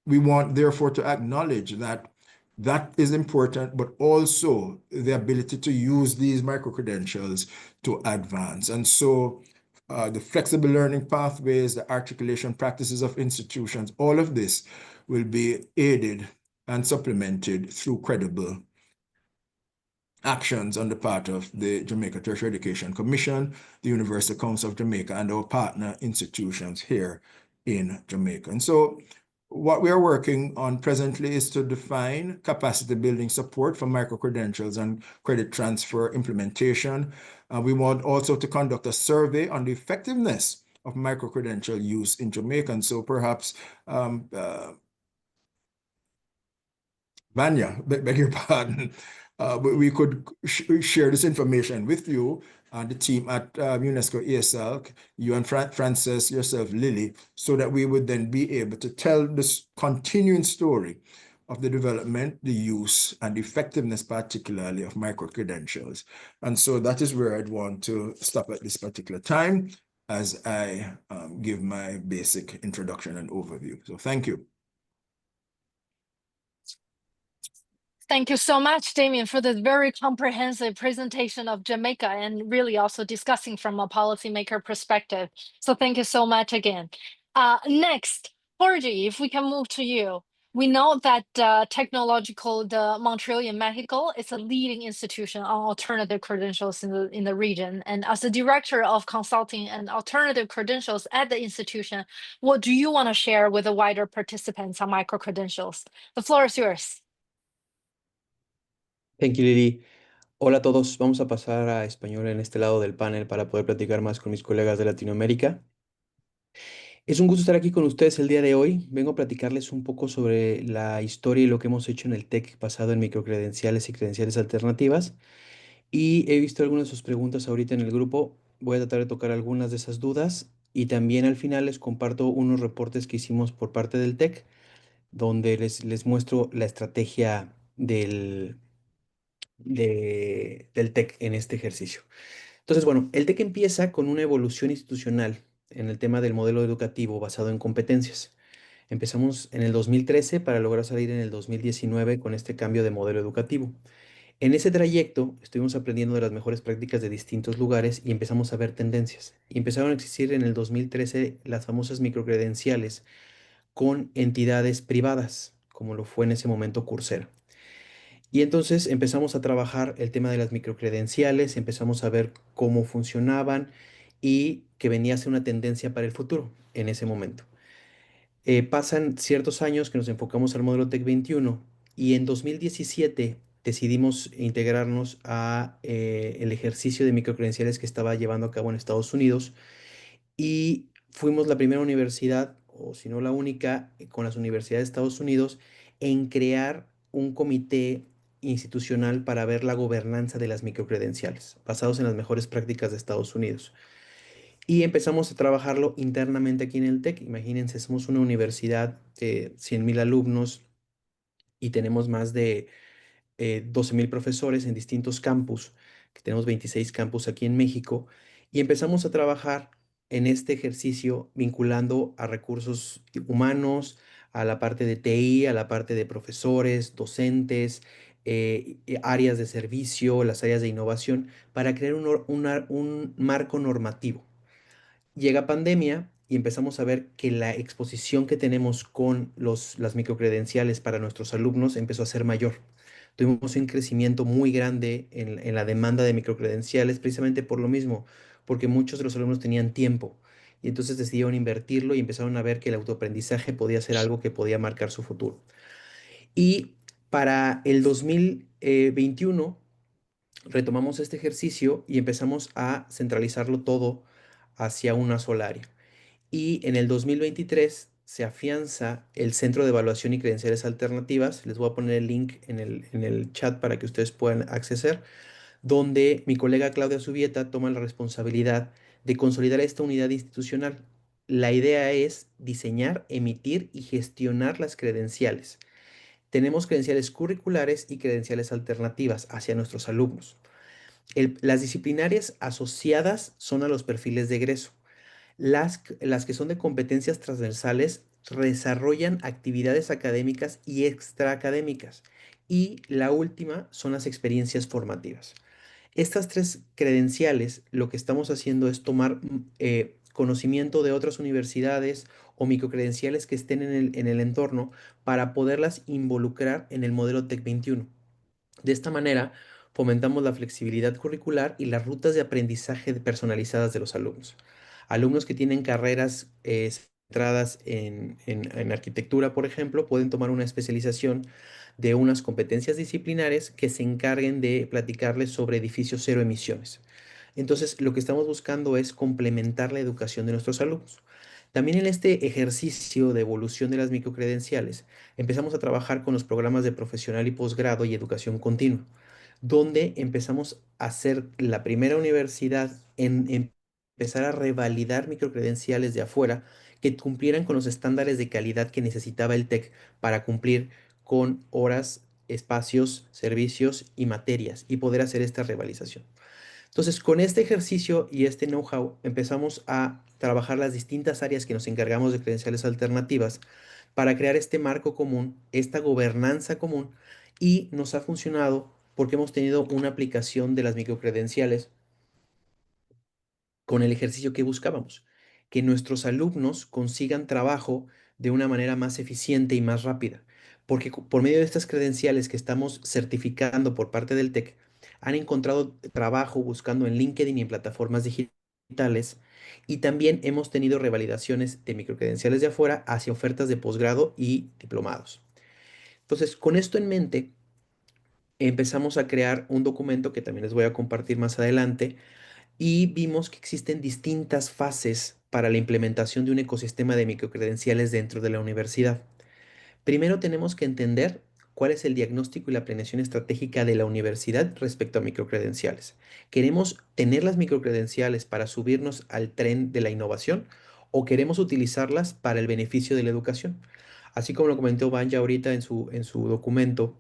We want, therefore, to acknowledge that that is important, but also the ability to use these micro-credentials to advance. And so the flexible learning pathways, the articulation practices of institutions, all of this will be aided and supplemented through credible actions on the part of the Jamaica Tertiary Education Commission, the University Council of Jamaica, and our partner institutions here in Jamaica. And so what we are working on presently is to define capacity building support for micro-credentials and credit transfer implementation. We want also to conduct a survey on the effectiveness of micro-credential use in Jamaica. And so perhaps, Vanya, beg your pardon, we could share this information with you and the team at UNESCO IESALC, you and Frances, yourself, Lily, so that we would then be able to tell this continuing story of the development, the use, and the effectiveness, particularly of micro-credentials. And so that is where I'd want to stop at this particular time as I give my basic introduction and overview. So thank you. Thank you so much, Damien, for this very comprehensive presentation of Jamaica and really also discussing from a policymaker perspective. So thank you so much again. Next, Jorge, if we can move to you. We know that the Montreal in Mexico is a leading institution on alternative credentials in the region. And as the director of consulting and alternative credentials at the institution, what do you want to share with the wider participants on micro-credentials? The floor is yours. Thank you, Lily. Hola a todos. Vamos a pasar a español en este lado del panel para poder platicar más con mis colegas de Latinoamérica. Es un gusto estar aquí con ustedes el día de hoy. Vengo a platicarles un poco sobre la historia y lo que hemos hecho en el TEC basado en microcredenciales y credenciales alternativas. Y he visto algunas de sus preguntas ahorita en el grupo. Voy a tratar de tocar algunas de esas dudas y también al final les comparto unos reportes que hicimos por parte del TEC, donde les muestro la estrategia del TEC en este ejercicio. Entonces, bueno, el TEC empieza con una evolución institucional en el tema del modelo educativo basado en competencias. Empezamos en el 2013 para lograr salir en el 2019 con este cambio de modelo educativo. En ese trayecto estuvimos aprendiendo de las mejores prácticas de distintos lugares y empezamos a ver tendencias. Y empezaron a existir en el 2013 las famosas microcredenciales con entidades privadas, como lo fue en ese momento Coursera. Y entonces empezamos a trabajar el tema de las microcredenciales, empezamos a ver cómo funcionaban y que venía a ser una tendencia para el futuro en ese momento. Pasan ciertos años que nos enfocamos al modelo TEC 21 y en 2017 decidimos integrarnos a el ejercicio de microcredenciales que estaba llevando a cabo en Estados Unidos y fuimos la primera universidad, o si no la única, con las universidades de Estados Unidos en crear un comité institucional para ver la gobernanza de las microcredenciales, basados en las mejores prácticas de Estados Unidos. Y empezamos a trabajarlo internamente aquí en el TEC. Imagínense, somos una universidad de 100,000 alumnos y tenemos más de 12,000 profesores en distintos campus, que tenemos 26 campus aquí en México, y empezamos a trabajar en este ejercicio vinculando a recursos humanos, a la parte de TI, a la parte de profesores, docentes, áreas de servicio, las áreas de innovación, para crear un marco normativo. Llega pandemia y empezamos a ver que la exposición que tenemos con las microcredenciales para nuestros alumnos empezó a ser mayor. Tuvimos un crecimiento muy grande en la demanda de microcredenciales precisamente por lo mismo, porque muchos de los alumnos tenían tiempo y entonces decidieron invertirlo y empezaron a ver que el autoaprendizaje podía ser algo que podía marcar su futuro. Y para el 2021 retomamos este ejercicio y empezamos a centralizarlo todo hacia una sola área. Y en el 2023 se afianza el Centro de Evaluación y Credenciales Alternativas. Les voy a poner el link en el chat para que ustedes puedan acceder, donde mi colega Claudia Subieta toma la responsabilidad de consolidar esta unidad institucional. La idea es diseñar, emitir y gestionar las credenciales. Tenemos credenciales curriculares y credenciales alternativas hacia nuestros alumnos. Las disciplinarias asociadas son a los perfiles de egreso. Las que son de competencias transversales desarrollan actividades académicas y extraacadémicas. Y la última son las experiencias formativas. Estas tres credenciales, lo que estamos haciendo es tomar conocimiento de otras universidades o microcredenciales que estén en el entorno para poderlas involucrar en el modelo TEC 21. De esta manera, fomentamos la flexibilidad curricular y las rutas de aprendizaje personalizadas de los alumnos. Alumnos que tienen carreras centradas en arquitectura, por ejemplo, pueden tomar una especialización de unas competencias disciplinares que se encarguen de platicarles sobre edificios cero emisiones. Entonces, lo que estamos buscando es complementar la educación de nuestros alumnos. También en este ejercicio de evolución de las microcredenciales, empezamos a trabajar con los programas de profesional y posgrado y educación continua, donde empezamos a ser la primera universidad en empezar a revalidar microcredenciales de afuera que cumplieran con los estándares de calidad que necesitaba el TEC para cumplir con horas, espacios, servicios y materias y poder hacer esta revalidación. Entonces, con este ejercicio y este know-how, empezamos a trabajar las distintas áreas que nos encargamos de credenciales alternativas para crear este marco común, esta gobernanza común, y nos ha funcionado porque hemos tenido una aplicación de las microcredenciales con el ejercicio que buscábamos, que nuestros alumnos consigan trabajo de una manera más eficiente y más rápida, porque por medio de estas credenciales que estamos certificando por parte del TEC, han encontrado trabajo buscando en LinkedIn y en plataformas digitales, y también hemos tenido revalidaciones de microcredenciales de afuera hacia ofertas de posgrado y diplomados. Entonces, con esto en mente, empezamos a crear un documento que también les voy a compartir más adelante, y vimos que existen distintas fases para la implementación de un ecosistema de microcredenciales dentro de la universidad. Primero tenemos que entender cuál es el diagnóstico y la planeación estratégica de la universidad respecto a microcredenciales. ¿Queremos tener las microcredenciales para subirnos al tren de la innovación o queremos utilizarlas para el beneficio de la educación? Así como lo comentó Vanya ahorita en su documento,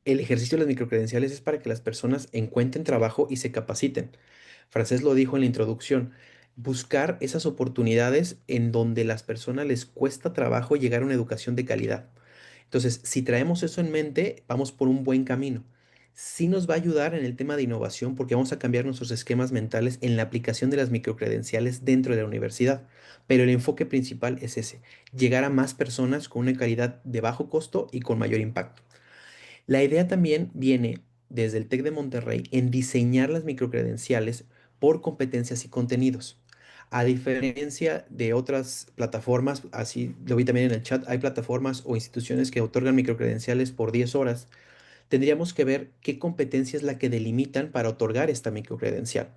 el ejercicio de las microcredenciales es para que las personas encuentren trabajo y se capaciten. Francés lo dijo en la introducción, buscar esas oportunidades en donde las personas les cuesta trabajo llegar a una educación de calidad. Entonces, si traemos eso en mente, vamos por un buen camino. Sí nos va a ayudar en el tema de innovación porque vamos a cambiar nuestros esquemas mentales en la aplicación de las microcredenciales dentro de la universidad. Pero el enfoque principal es ese, llegar a más personas con una calidad de bajo costo y con mayor impacto. La idea también viene desde el TEC de Monterrey en diseñar las microcredenciales por competencias y contenidos. A diferencia de otras plataformas, así lo vi también en el chat, hay plataformas o instituciones que otorgan microcredenciales por 10 horas. Tendríamos que ver qué competencia es la que delimitan para otorgar esta microcredencial.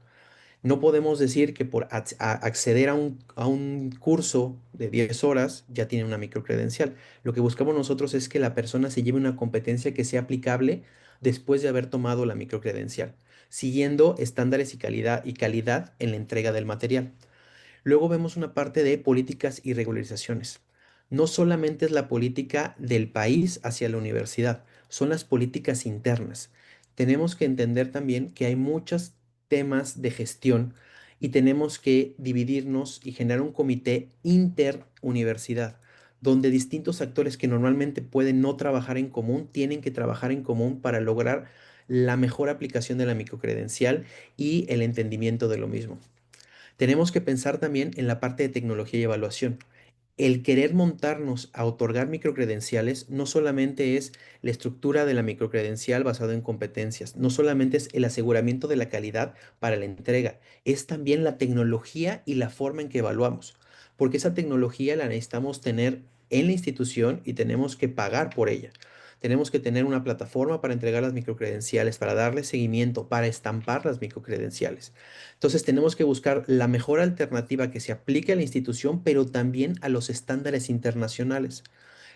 No podemos decir que por acceder a un curso de 10 horas ya tiene una microcredencial. Lo que buscamos nosotros es que la persona se lleve una competencia que sea aplicable después de haber tomado la microcredencial, siguiendo estándares y calidad en la entrega del material. Luego vemos una parte de políticas y regularizaciones. No solamente es la política del país hacia la universidad, son las políticas internas. Tenemos que entender también que hay muchos temas de gestión y tenemos que dividirnos y generar un comité interuniversidad, donde distintos actores que normalmente pueden no trabajar en común, tienen que trabajar en común para lograr la mejor aplicación de la microcredencial y el entendimiento de lo mismo. Tenemos que pensar también en la parte de tecnología y evaluación. El querer montarnos a otorgar microcredenciales no solamente es la estructura de la microcredencial basado en competencias, no solamente es el aseguramiento de la calidad para la entrega, es también la tecnología y la forma en que evaluamos, porque esa tecnología la necesitamos tener en la institución y tenemos que pagar por ella. Tenemos que tener una plataforma para entregar las microcredenciales, para darle seguimiento, para estampar las microcredenciales. Entonces tenemos que buscar la mejor alternativa que se aplique a la institución, pero también a los estándares internacionales.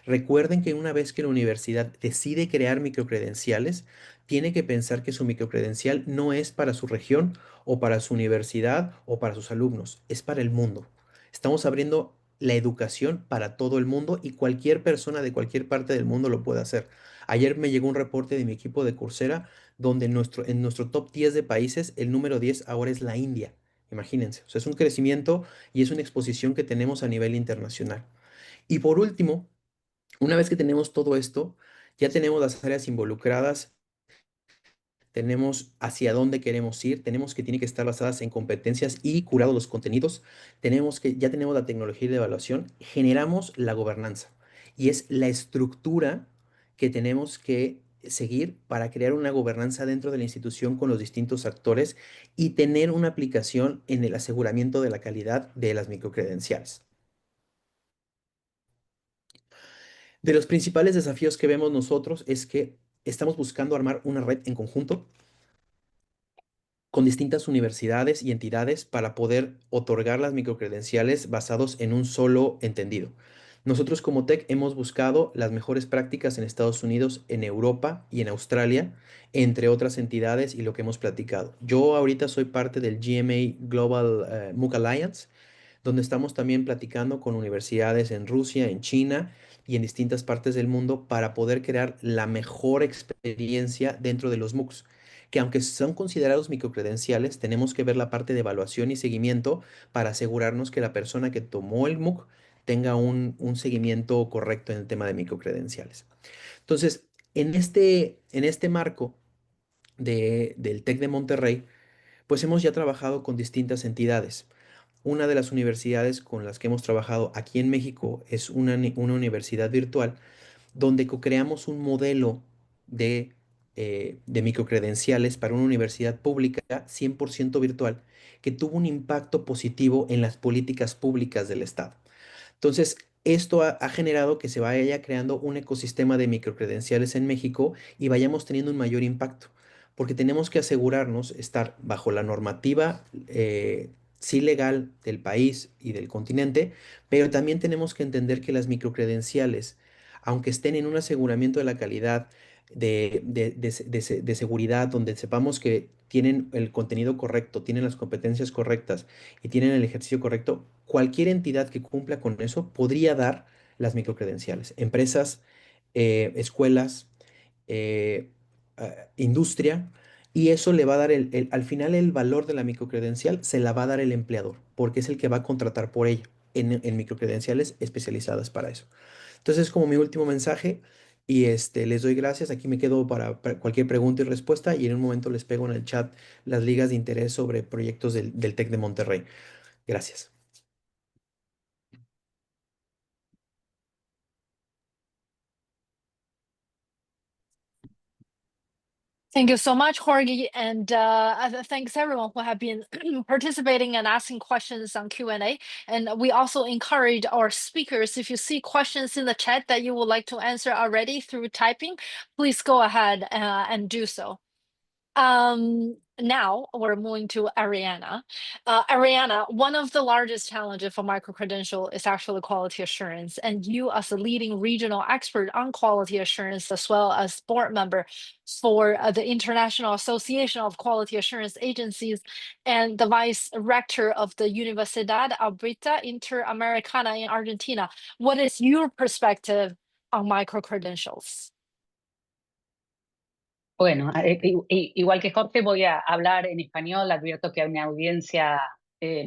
Recuerden que una vez que la universidad decide crear microcredenciales, tiene que pensar que su microcredencial no es para su región o para su universidad o para sus alumnos, es para el mundo. Estamos abriendo la educación para todo el mundo y cualquier persona de cualquier parte del mundo lo puede hacer. Ayer me llegó un reporte de mi equipo de Coursera donde en nuestro top 10 de países, el número 10 ahora es la India. Imagínense, o sea, es un crecimiento y es una exposición que tenemos a nivel internacional. Y por último, una vez que tenemos todo esto, ya tenemos las áreas involucradas, tenemos hacia dónde queremos ir, tenemos que tiene que estar basadas en competencias y curados los contenidos, ya tenemos la tecnología de evaluación, generamos la gobernanza y es la estructura que tenemos que seguir para crear una gobernanza dentro de la institución con los distintos actores y tener una aplicación en el aseguramiento de la calidad de las microcredenciales. De los principales desafíos que vemos nosotros es que estamos buscando armar una red en conjunto con distintas universidades y entidades para poder otorgar las microcredenciales basados en un solo entendido. Nosotros como TEC hemos buscado las mejores prácticas en Estados Unidos, en Europa y en Australia, entre otras entidades y lo que hemos platicado. Yo ahorita soy parte del GMA Global MOOC Alliance, donde estamos también platicando con universidades en Rusia, en China y en distintas partes del mundo para poder crear la mejor experiencia dentro de los MOOCs, que aunque son considerados microcredenciales, tenemos que ver la parte de evaluación y seguimiento para asegurarnos que la persona que tomó el MOOC tenga un seguimiento correcto en el tema de microcredenciales. Entonces, en este marco del TEC de Monterrey, pues hemos ya trabajado con distintas entidades. Una de las universidades con las que hemos trabajado aquí en México es una universidad virtual donde co-creamos un modelo de microcredenciales para una universidad pública 100% virtual que tuvo un impacto positivo en las políticas públicas del Estado. Entonces, esto ha generado que se vaya creando un ecosistema de microcredenciales en México y vayamos teniendo un mayor impacto, porque tenemos que asegurarnos estar bajo la normativa sí legal del país y del continente, pero también tenemos que entender que las microcredenciales, aunque estén en un aseguramiento de la calidad, de seguridad, donde sepamos que tienen el contenido correcto, tienen las competencias correctas y tienen el ejercicio correcto, cualquier entidad que cumpla con eso podría dar las microcredenciales. Empresas, escuelas, industria, y eso le va a dar al final el valor de la microcredencial se la va a dar el empleador, porque es el que va a contratar por ella en microcredenciales especializadas para eso. Entonces, es como mi último mensaje y les doy gracias. Aquí me quedo para cualquier pregunta y respuesta y en un momento les pego en el chat las ligas de interés sobre proyectos del TEC de Monterrey. Gracias. Thank you so much, Jorge, and thanks everyone who have been participating and asking questions on Q&A. And we also encourage our speakers, if you see questions in the chat that you would like to answer already through typing, please go ahead and do so. Now we're moving to Ariana. Ariana, one of the largest challenges for microcredential is actually quality assurance. And you, as a leading regional expert on quality assurance, as well as board member for the International Association of Quality Assurance Agencies and the vice rector of the Universidad Autónoma Interamericana in Argentina, what is your perspective on microcredentials? Bueno, igual que Jorge, voy a hablar en español. Advierto que hay una audiencia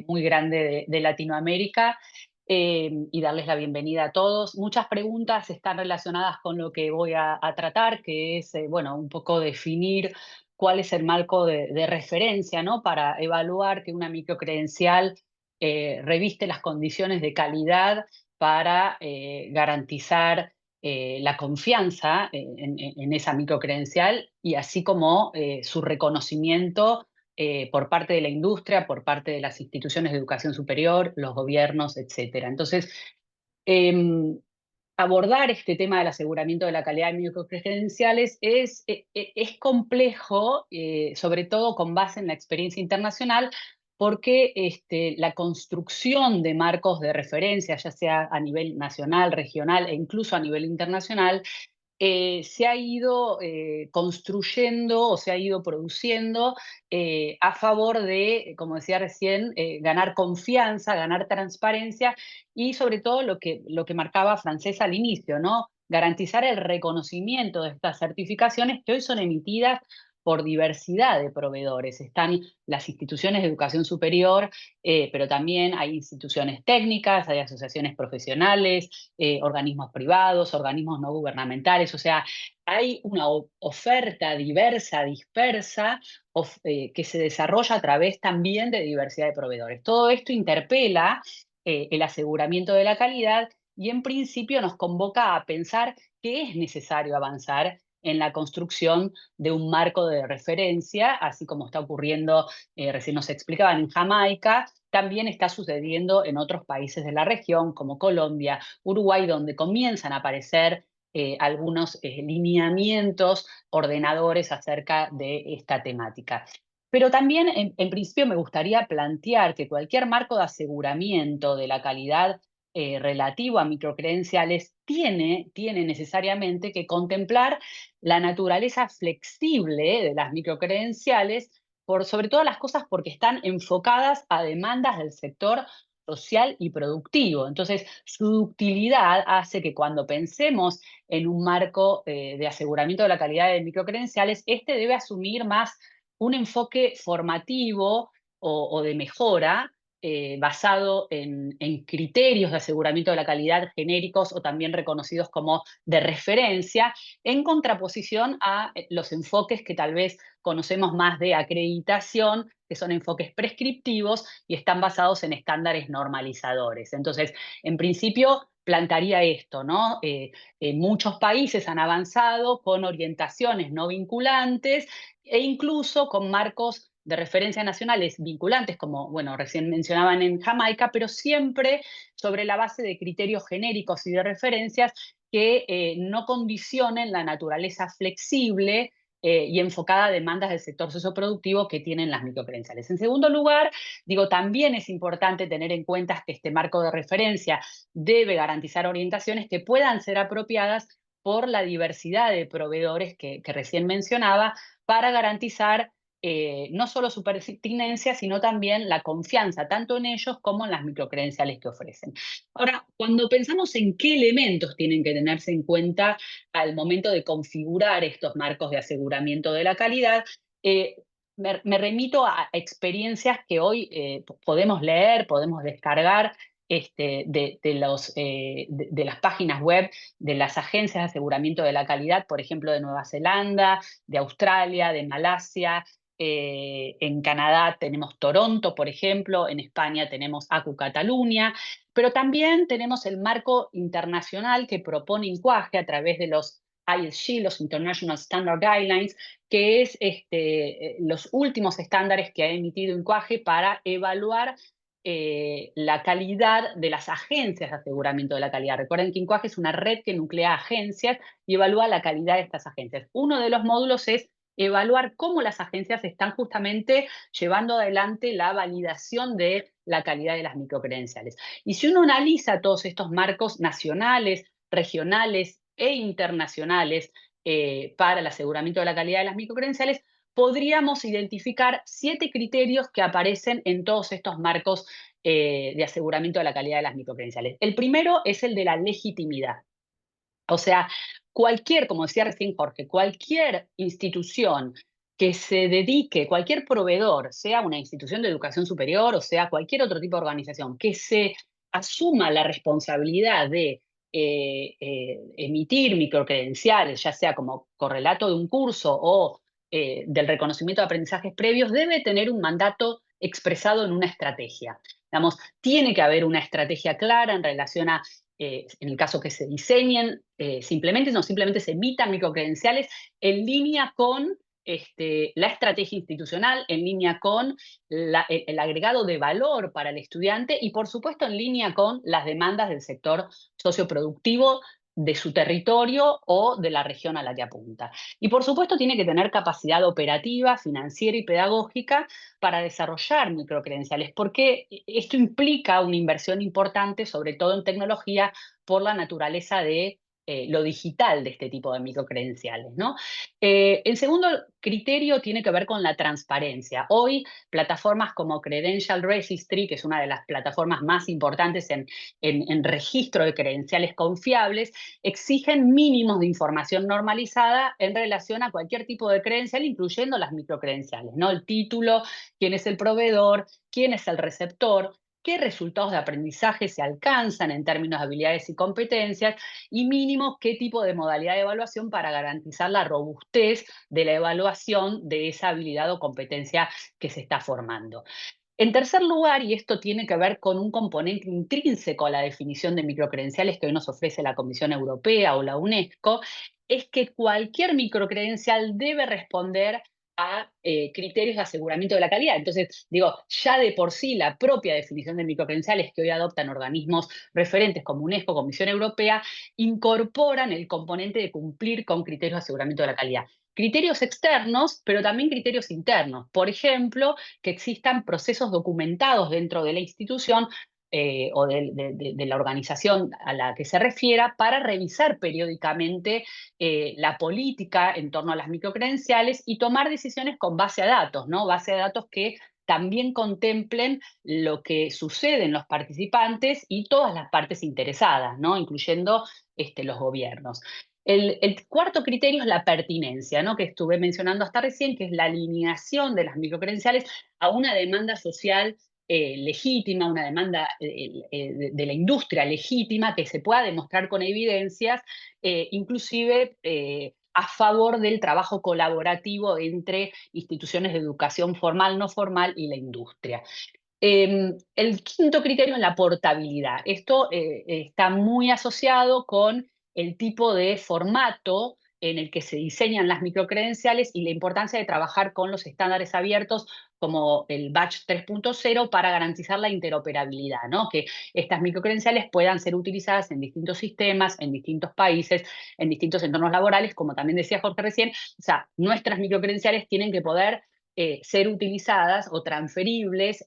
muy grande de Latinoamérica y darles la bienvenida a todos. Muchas preguntas están relacionadas con lo que voy a tratar, que es, bueno, un poco definir cuál es el marco de referencia, ¿no? Para evaluar que una microcredencial reviste las condiciones de calidad para garantizar la confianza en esa microcredencial y así como su reconocimiento por parte de la industria, por parte de las instituciones de educación superior, los gobiernos, etc. Entonces, abordar este tema del aseguramiento de la calidad de microcredenciales es complejo, sobre todo con base en la experiencia internacional, porque la construcción de marcos de referencia, ya sea a nivel nacional, regional e incluso a nivel internacional, se ha ido construyendo o se ha ido produciendo a favor de, como decía recién, ganar confianza, ganar transparencia y sobre todo lo que marcaba Francés al inicio, ¿no? Garantizar el reconocimiento de estas certificaciones que hoy son emitidas por diversidad de proveedores. Están las instituciones de educación superior, pero también hay instituciones técnicas, hay asociaciones profesionales, organismos privados, organismos no gubernamentales, o sea, hay una oferta diversa, dispersa, que se desarrolla a través también de diversidad de proveedores. Todo esto interpela el aseguramiento de la calidad y en principio nos convoca a pensar que es necesario avanzar en la construcción de un marco de referencia, así como está ocurriendo, recién nos explicaban, en Jamaica, también está sucediendo en otros países de la región, como Colombia, Uruguay, donde comienzan a aparecer algunos lineamientos ordenadores acerca de esta temática. Pero también, en principio, me gustaría plantear que cualquier marco de aseguramiento de la calidad relativo a microcredenciales tiene necesariamente que contemplar la naturaleza flexible de las microcredenciales, sobre todas las cosas porque están enfocadas a demandas del sector social y productivo. Entonces, su utilidad hace que cuando pensemos en un marco de aseguramiento de la calidad de microcredenciales, este debe asumir más un enfoque formativo o de mejora basado en criterios de aseguramiento de la calidad genéricos o también reconocidos como de referencia, en contraposición a los enfoques que tal vez conocemos más de acreditación, que son enfoques prescriptivos y están basados en estándares normalizadores. Entonces, en principio, plantearía esto, ¿no? Muchos países han avanzado con orientaciones no vinculantes e incluso con marcos de referencia nacionales vinculantes, como, bueno, recién mencionaban en Jamaica, pero siempre sobre la base de criterios genéricos y de referencias que no condicionen la naturaleza flexible y enfocada a demandas del sector socioproductivo que tienen las microcredenciales. En segundo lugar, digo, también es importante tener en cuenta que este marco de referencia debe garantizar orientaciones que puedan ser apropiadas por la diversidad de proveedores que recién mencionaba para garantizar no solo su pertinencia, sino también la confianza, tanto en ellos como en las microcredenciales que ofrecen. Ahora, cuando pensamos en qué elementos tienen que tenerse en cuenta al momento de configurar estos marcos de aseguramiento de la calidad, me remito a experiencias que hoy podemos leer, podemos descargar de las páginas web de las agencias de aseguramiento de la calidad, por ejemplo, de Nueva Zelanda, de Australia, de Malasia. En Canadá tenemos Toronto, por ejemplo, en España tenemos ACU Cataluña, pero también tenemos el marco internacional que propone INCUAGE a través de los ALyC, los International Standard Guidelines, que es los últimos estándares que ha emitido INCUAGE para evaluar la calidad de las agencias de aseguramiento de la calidad. Recuerden que INCUAGE es una red que nuclea agencias y evalúa la calidad de estas agencias. Uno de los módulos es evaluar cómo las agencias están justamente llevando adelante la validación de la calidad de las microcredenciales. Y si uno analiza todos estos marcos nacionales, regionales e internacionales para el aseguramiento de la calidad de las microcredenciales, podríamos identificar 7 criterios que aparecen en todos estos marcos de aseguramiento de la calidad de las microcredenciales. El primero es el de la legitimidad. O sea, como decía recién Jorge, cualquier institución que se dedique, cualquier proveedor, sea una institución de educación superior o sea cualquier otro tipo de organización, que se asuma la responsabilidad de emitir microcredenciales, ya sea como correlato de un curso o del reconocimiento de aprendizajes previos, debe tener un mandato expresado en una estrategia. Digamos, tiene que haber una estrategia clara en relación a en el caso que se diseñen, simplemente se emitan microcredenciales en línea con la estrategia institucional, en línea con el agregado de valor para el estudiante y, por supuesto, en línea con las demandas del sector socioproductivo de su territorio o de la región a la que apunta. Y, por supuesto, tiene que tener capacidad operativa, financiera y pedagógica para desarrollar microcredenciales, porque esto implica una inversión importante, sobre todo en tecnología, por la naturaleza de lo digital de este tipo de microcredenciales, ¿no? El segundo criterio tiene que ver con la transparencia. Hoy, plataformas como Credential Registry, que es una de las plataformas más importantes en registro de credenciales confiables, exigen mínimos de información normalizada en relación a cualquier tipo de credencial, incluyendo las microcredenciales, ¿no? El título, quién es el proveedor, quién es el receptor, qué resultados de aprendizaje se alcanzan en términos de habilidades y competencias, y mínimo qué tipo de modalidad de evaluación para garantizar la robustez de la evaluación de esa habilidad o competencia que se está formando. En tercer lugar, y esto tiene que ver con un componente intrínseco a la definición de microcredenciales que hoy nos ofrece la Comisión Europea o la UNESCO, es que cualquier microcredencial debe responder a criterios de aseguramiento de la calidad. Entonces, digo, ya de por sí la propia definición de microcredenciales que hoy adoptan organismos referentes como UNESCO, Comisión Europea, incorporan el componente de cumplir con criterios de aseguramiento de la calidad. Criterios externos, pero también criterios internos. Por ejemplo, que existan procesos documentados dentro de la institución o de la organización a la que se refiera para revisar periódicamente la política en torno a las microcredenciales y tomar decisiones con base a datos, ¿no? Base a datos que también contemplen lo que sucede en los participantes y todas las partes interesadas, ¿no? Incluyendo los gobiernos. El cuarto criterio es la pertinencia, ¿no? Que estuve mencionando hasta recién, que es la alineación de las microcredenciales a una demanda social legítima, una demanda de la industria legítima que se pueda demostrar con evidencias, inclusive a favor del trabajo colaborativo entre instituciones de educación formal, no formal y la industria. El quinto criterio es la portabilidad. Esto está muy asociado con el tipo de formato en el que se diseñan las microcredenciales y la importancia de trabajar con los estándares abiertos como el Batch 3.0 para garantizar la interoperabilidad, ¿no? Que estas microcredenciales puedan ser utilizadas en distintos sistemas, en distintos países, en distintos entornos laborales, como también decía Jorge recién. O sea, nuestras microcredenciales tienen que poder ser utilizadas o transferibles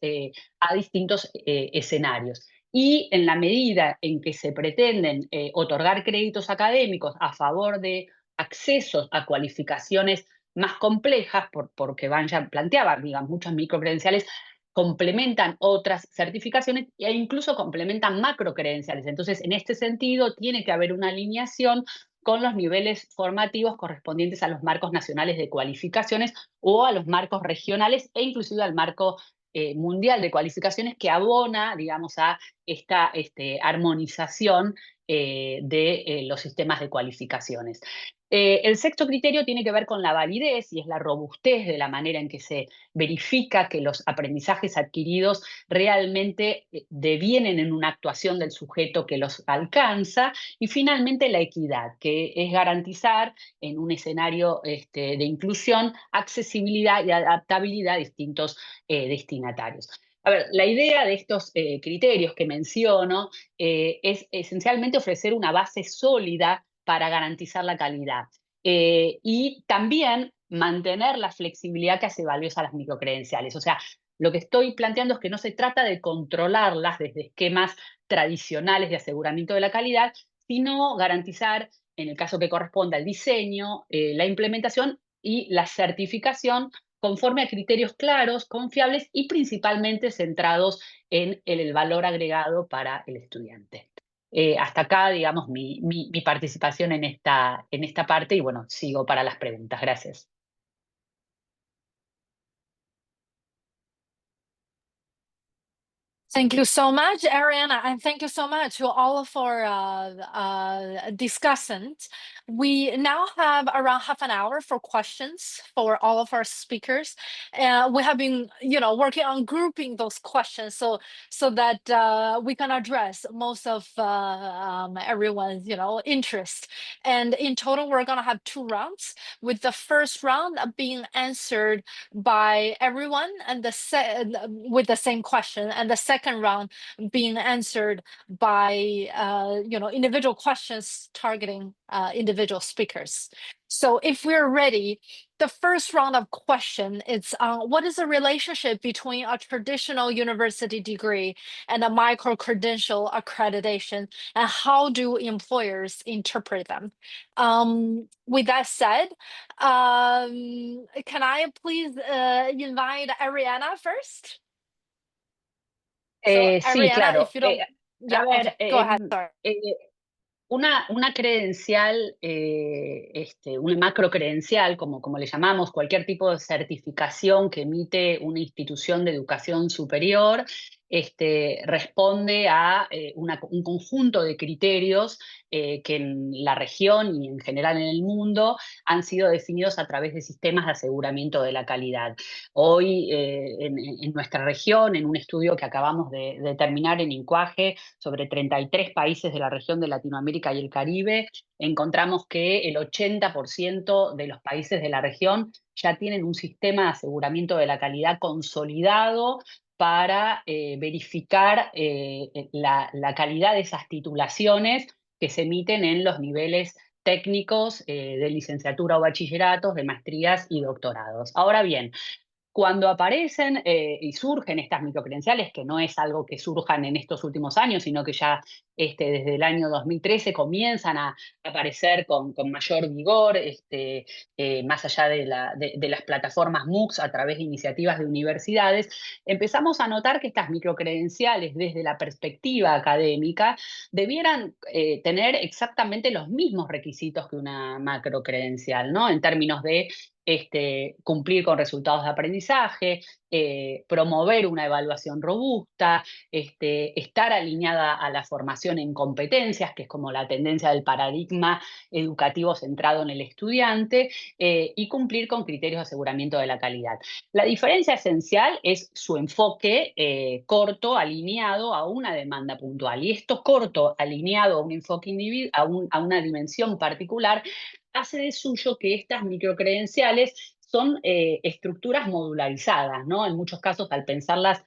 a distintos escenarios. Y en la medida en que se pretenden otorgar créditos académicos a favor de accesos a cualificaciones más complejas, porque Van ya planteaba, digamos, muchas microcredenciales complementan otras certificaciones e incluso complementan macrocredenciales. Entonces, en este sentido, tiene que haber una alineación con los niveles formativos correspondientes a los marcos nacionales de cualificaciones o a los marcos regionales e inclusive al marco mundial de cualificaciones que abona, digamos, a esta armonización de los sistemas de cualificaciones. El sexto criterio tiene que ver con la validez y es la robustez de la manera en que se verifica que los aprendizajes adquiridos realmente devienen en una actuación del sujeto que los alcanza. Y finalmente la equidad, que es garantizar en un escenario de inclusión accesibilidad y adaptabilidad a distintos destinatarios. A ver, la idea de estos criterios que menciono es esencialmente ofrecer una base sólida para garantizar la calidad. Y también mantener la flexibilidad que hace valiosa las microcredenciales. O sea, lo que estoy planteando es que no se trata de controlarlas desde esquemas tradicionales de aseguramiento de la calidad, sino garantizar, en el caso que corresponda, el diseño, la implementación y la certificación conforme a criterios claros, confiables y principalmente centrados en el valor agregado para el estudiante. Hasta acá, digamos, mi participación en esta parte y bueno, sigo para las preguntas. Gracias. Thank you so much, Ariana, and thank you so much to all of our discussants. We now have around half an hour for questions for all of our speakers. We have been, working on grouping those questions so that we can address most of everyone's, interest. And in total, we're going to have 2 rounds, with the first round being answered by everyone and with the same question, and the second round being answered by individual questions targeting individual speakers. So if we're ready, the first round of question is what is the relationship between a traditional university degree and a micro-credential accreditation, and how do employers interpret them? With that said, can I please invite Ariana first? So, Sí, Ariana, claro. if you don't... Yeah, A ver, okay, go ahead, sorry. Una credencial, una macrocredencial, como le llamamos, cualquier tipo de certificación que emite una institución de educación superior, responde a un conjunto de criterios que en la región y en general en el mundo han sido definidos a través de sistemas de aseguramiento de la calidad. Hoy en nuestra región, en un estudio que acabamos de terminar en INCUAGE sobre 33 países de la región de Latinoamérica y el Caribe, encontramos que el 80% de los países de la región ya tienen un sistema de aseguramiento de la calidad consolidado para verificar la calidad de esas titulaciones que se emiten en los niveles técnicos de licenciatura o bachilleratos, de maestrías y doctorados. Ahora bien, cuando aparecen y surgen estas microcredenciales, que no es algo que surjan en estos últimos años, sino que ya desde el año 2013 comienzan a aparecer con mayor vigor, más allá de las plataformas MOOCs a través de iniciativas de universidades, empezamos a notar que estas microcredenciales, desde la perspectiva académica, debieran tener exactamente los mismos requisitos que una macrocredencial, ¿no? En términos de cumplir con resultados de aprendizaje, promover una evaluación robusta, estar alineada a la formación en competencias, que es como la tendencia del paradigma educativo centrado en el estudiante, y cumplir con criterios de aseguramiento de la calidad. La diferencia esencial es su enfoque corto, alineado a una demanda puntual. Y esto corto, alineado a un enfoque individual, a una dimensión particular, hace de suyo que estas microcredenciales son estructuras modularizadas, ¿no? En muchos casos, al pensarlas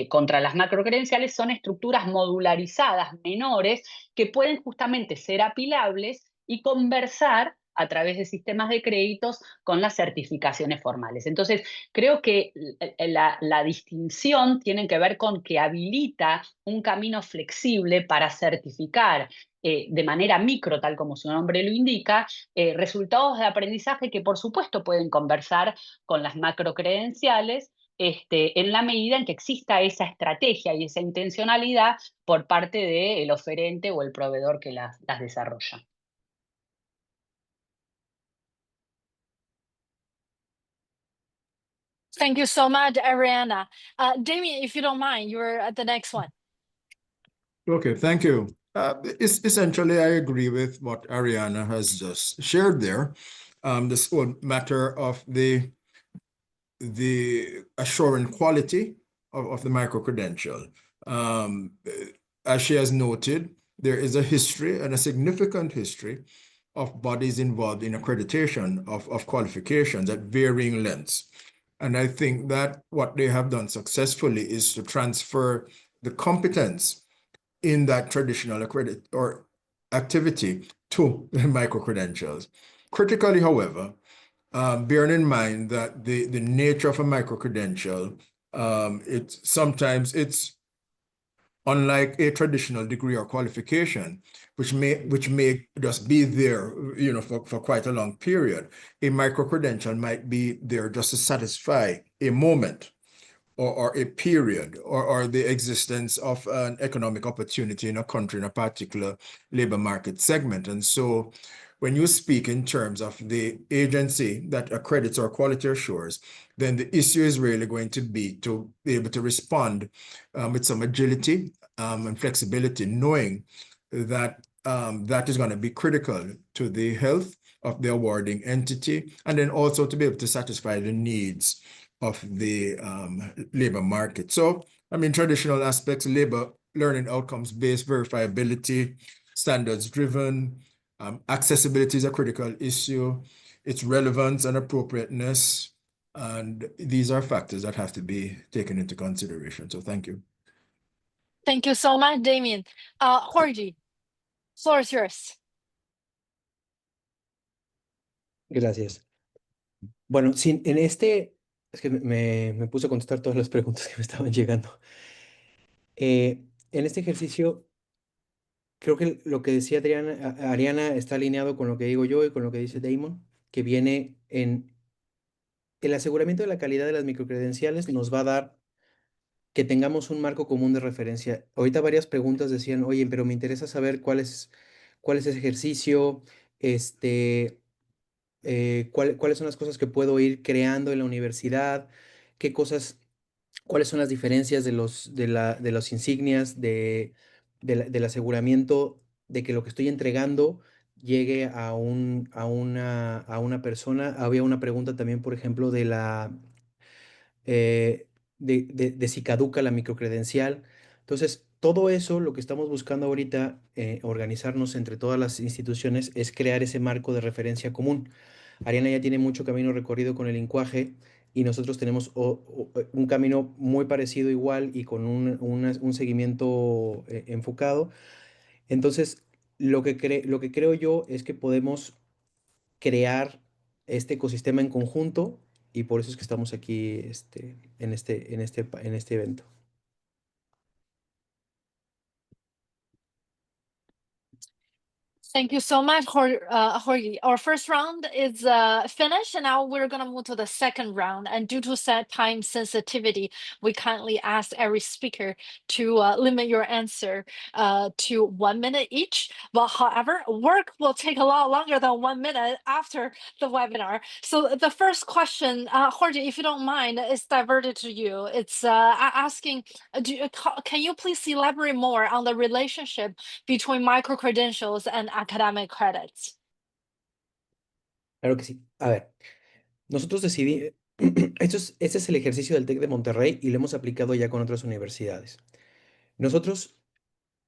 contra las macrocredenciales, son estructuras modularizadas menores que pueden justamente ser apilables y conversar a través de sistemas de créditos con las certificaciones formales. Entonces, creo que la distinción tiene que ver con que habilita un camino flexible para certificar de manera micro, tal como su nombre lo indica, resultados de aprendizaje que por supuesto pueden conversar con las macrocredenciales, en la medida en que exista esa estrategia y esa intencionalidad por parte del oferente o el proveedor que las desarrolla. Thank you so much, Ariana. Damien, if you don't mind, you're at the next one. Okay, thank you. Essentially, I agree with what Ariana has just shared there. This whole matter of the assuring quality of the micro-credential. As she has noted, there is a history and a significant history of bodies involved in accreditation of qualifications at varying lengths. And I think that what they have done successfully is to transfer the competence in that traditional accredit or activity to micro-credentials. Critically, however, bearing in mind that the nature of a microcredential, sometimes it's unlike a traditional degree or qualification, which may just be there, for quite a long period. A microcredential might be there just to satisfy a moment or a period or the existence of an economic opportunity in a country, in a particular labor market segment. And so when you speak in terms of the agency that accredits or quality assures, then the issue is really going to be to be able to respond with some agility and flexibility, knowing that that is going to be critical to the health of the awarding entity, and then also to be able to satisfy the needs of the labor market. So, I mean, traditional aspects, labor learning outcomes-based, verifiability, standards-driven, accessibility is a critical issue, its relevance and appropriateness, and these are factors that have to be taken into consideration. So thank you. Thank you so much, Damien. Jorge, floor is yours. Gracias. Bueno, es que me puse a contestar todas las preguntas que me estaban llegando. En este ejercicio, creo que lo que decía Ariana está alineado con lo que digo yo y con lo que dice Damon, que viene en el aseguramiento de la calidad de las microcredenciales nos va a dar que tengamos un marco común de referencia. Ahorita varias preguntas decían, oye, pero me interesa saber cuál es ese ejercicio, cuáles son las cosas que puedo ir creando en la universidad, cuáles son las diferencias de las insignias, del aseguramiento de que lo que estoy entregando llegue a una persona. Había una pregunta también, por ejemplo, de si caduca la microcredencial. Entonces, todo eso, lo que estamos buscando ahorita, organizarnos entre todas las instituciones, es crear ese marco de referencia común. Ariana ya tiene mucho camino recorrido con el lenguaje y nosotros tenemos un camino muy parecido igual y con un seguimiento enfocado. Entonces, lo que creo yo es que podemos crear este ecosistema en conjunto y por eso es que estamos aquí en este evento. Thank you so much, Jorge. Our first round is finished, and now we're going to move to the second round. And due to set time sensitivity, we kindly ask every speaker to limit your answer to 1 minute each. But however, work will take a lot longer than 1 minute after the webinar. So the first question, Jorge, if you don't mind, is diverted to you. It's asking, can you please elaborate more on the relationship between microcredentials and academic credits? Claro que sí. A ver, nosotros decidimos, este es el ejercicio del TEC de Monterrey y lo hemos aplicado ya con otras universidades. Nosotros,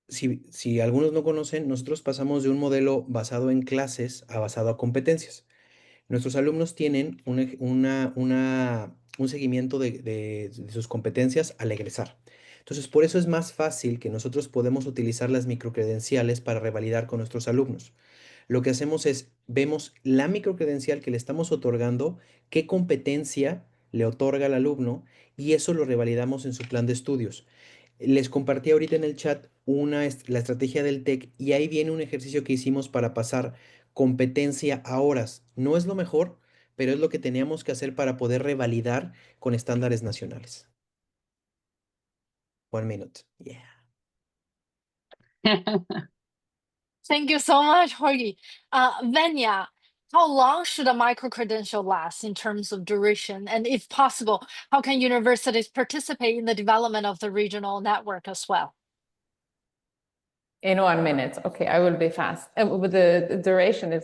si algunos no conocen, nosotros pasamos de un modelo basado en clases a basado a competencias. Nuestros alumnos tienen un seguimiento de sus competencias al egresar. Entonces, por eso es más fácil que nosotros podemos utilizar las microcredenciales para revalidar con nuestros alumnos. Lo que hacemos es, vemos la microcredencial que le estamos otorgando, qué competencia le otorga al alumno y eso lo revalidamos en su plan de estudios. Les compartí ahorita en el chat la estrategia del TEC y ahí viene un ejercicio que hicimos para pasar competencia a horas. No es lo mejor, pero es lo que teníamos que hacer para poder revalidar con estándares nacionales. 1 minute. Yeah. Thank you so much, Jorge. Venya, how long should a microcredential last in terms of duration? And if possible, how can universities participate in the development of the regional network as well? In 1 minute. Okay, I will be fast. But the duration is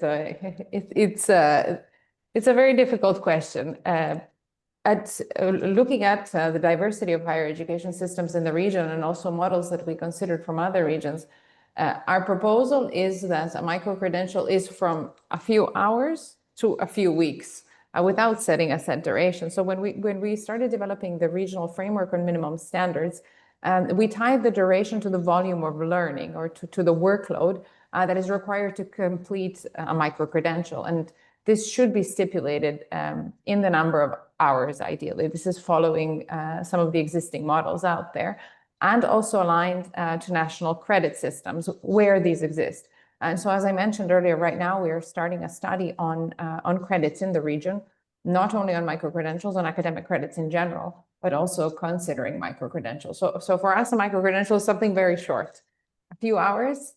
it's a very difficult question. Looking at the diversity of higher education systems in the region and also models that we considered from other regions, our proposal is that a microcredential is from a few hours to a few weeks without setting a set duration. So when we started developing the regional framework on minimum standards, we tied the duration to the volume of learning or to the workload that is required to complete a microcredential. And this should be stipulated in the number of hours, ideally. This is following some of the existing models out there, and also aligned to national credit systems where these exist. And so, as I mentioned earlier, right now we are starting a study on credits in the region, not only on microcredentials, on academic credits in general, but also considering microcredentials. So for us, a microcredential is something very short, a few hours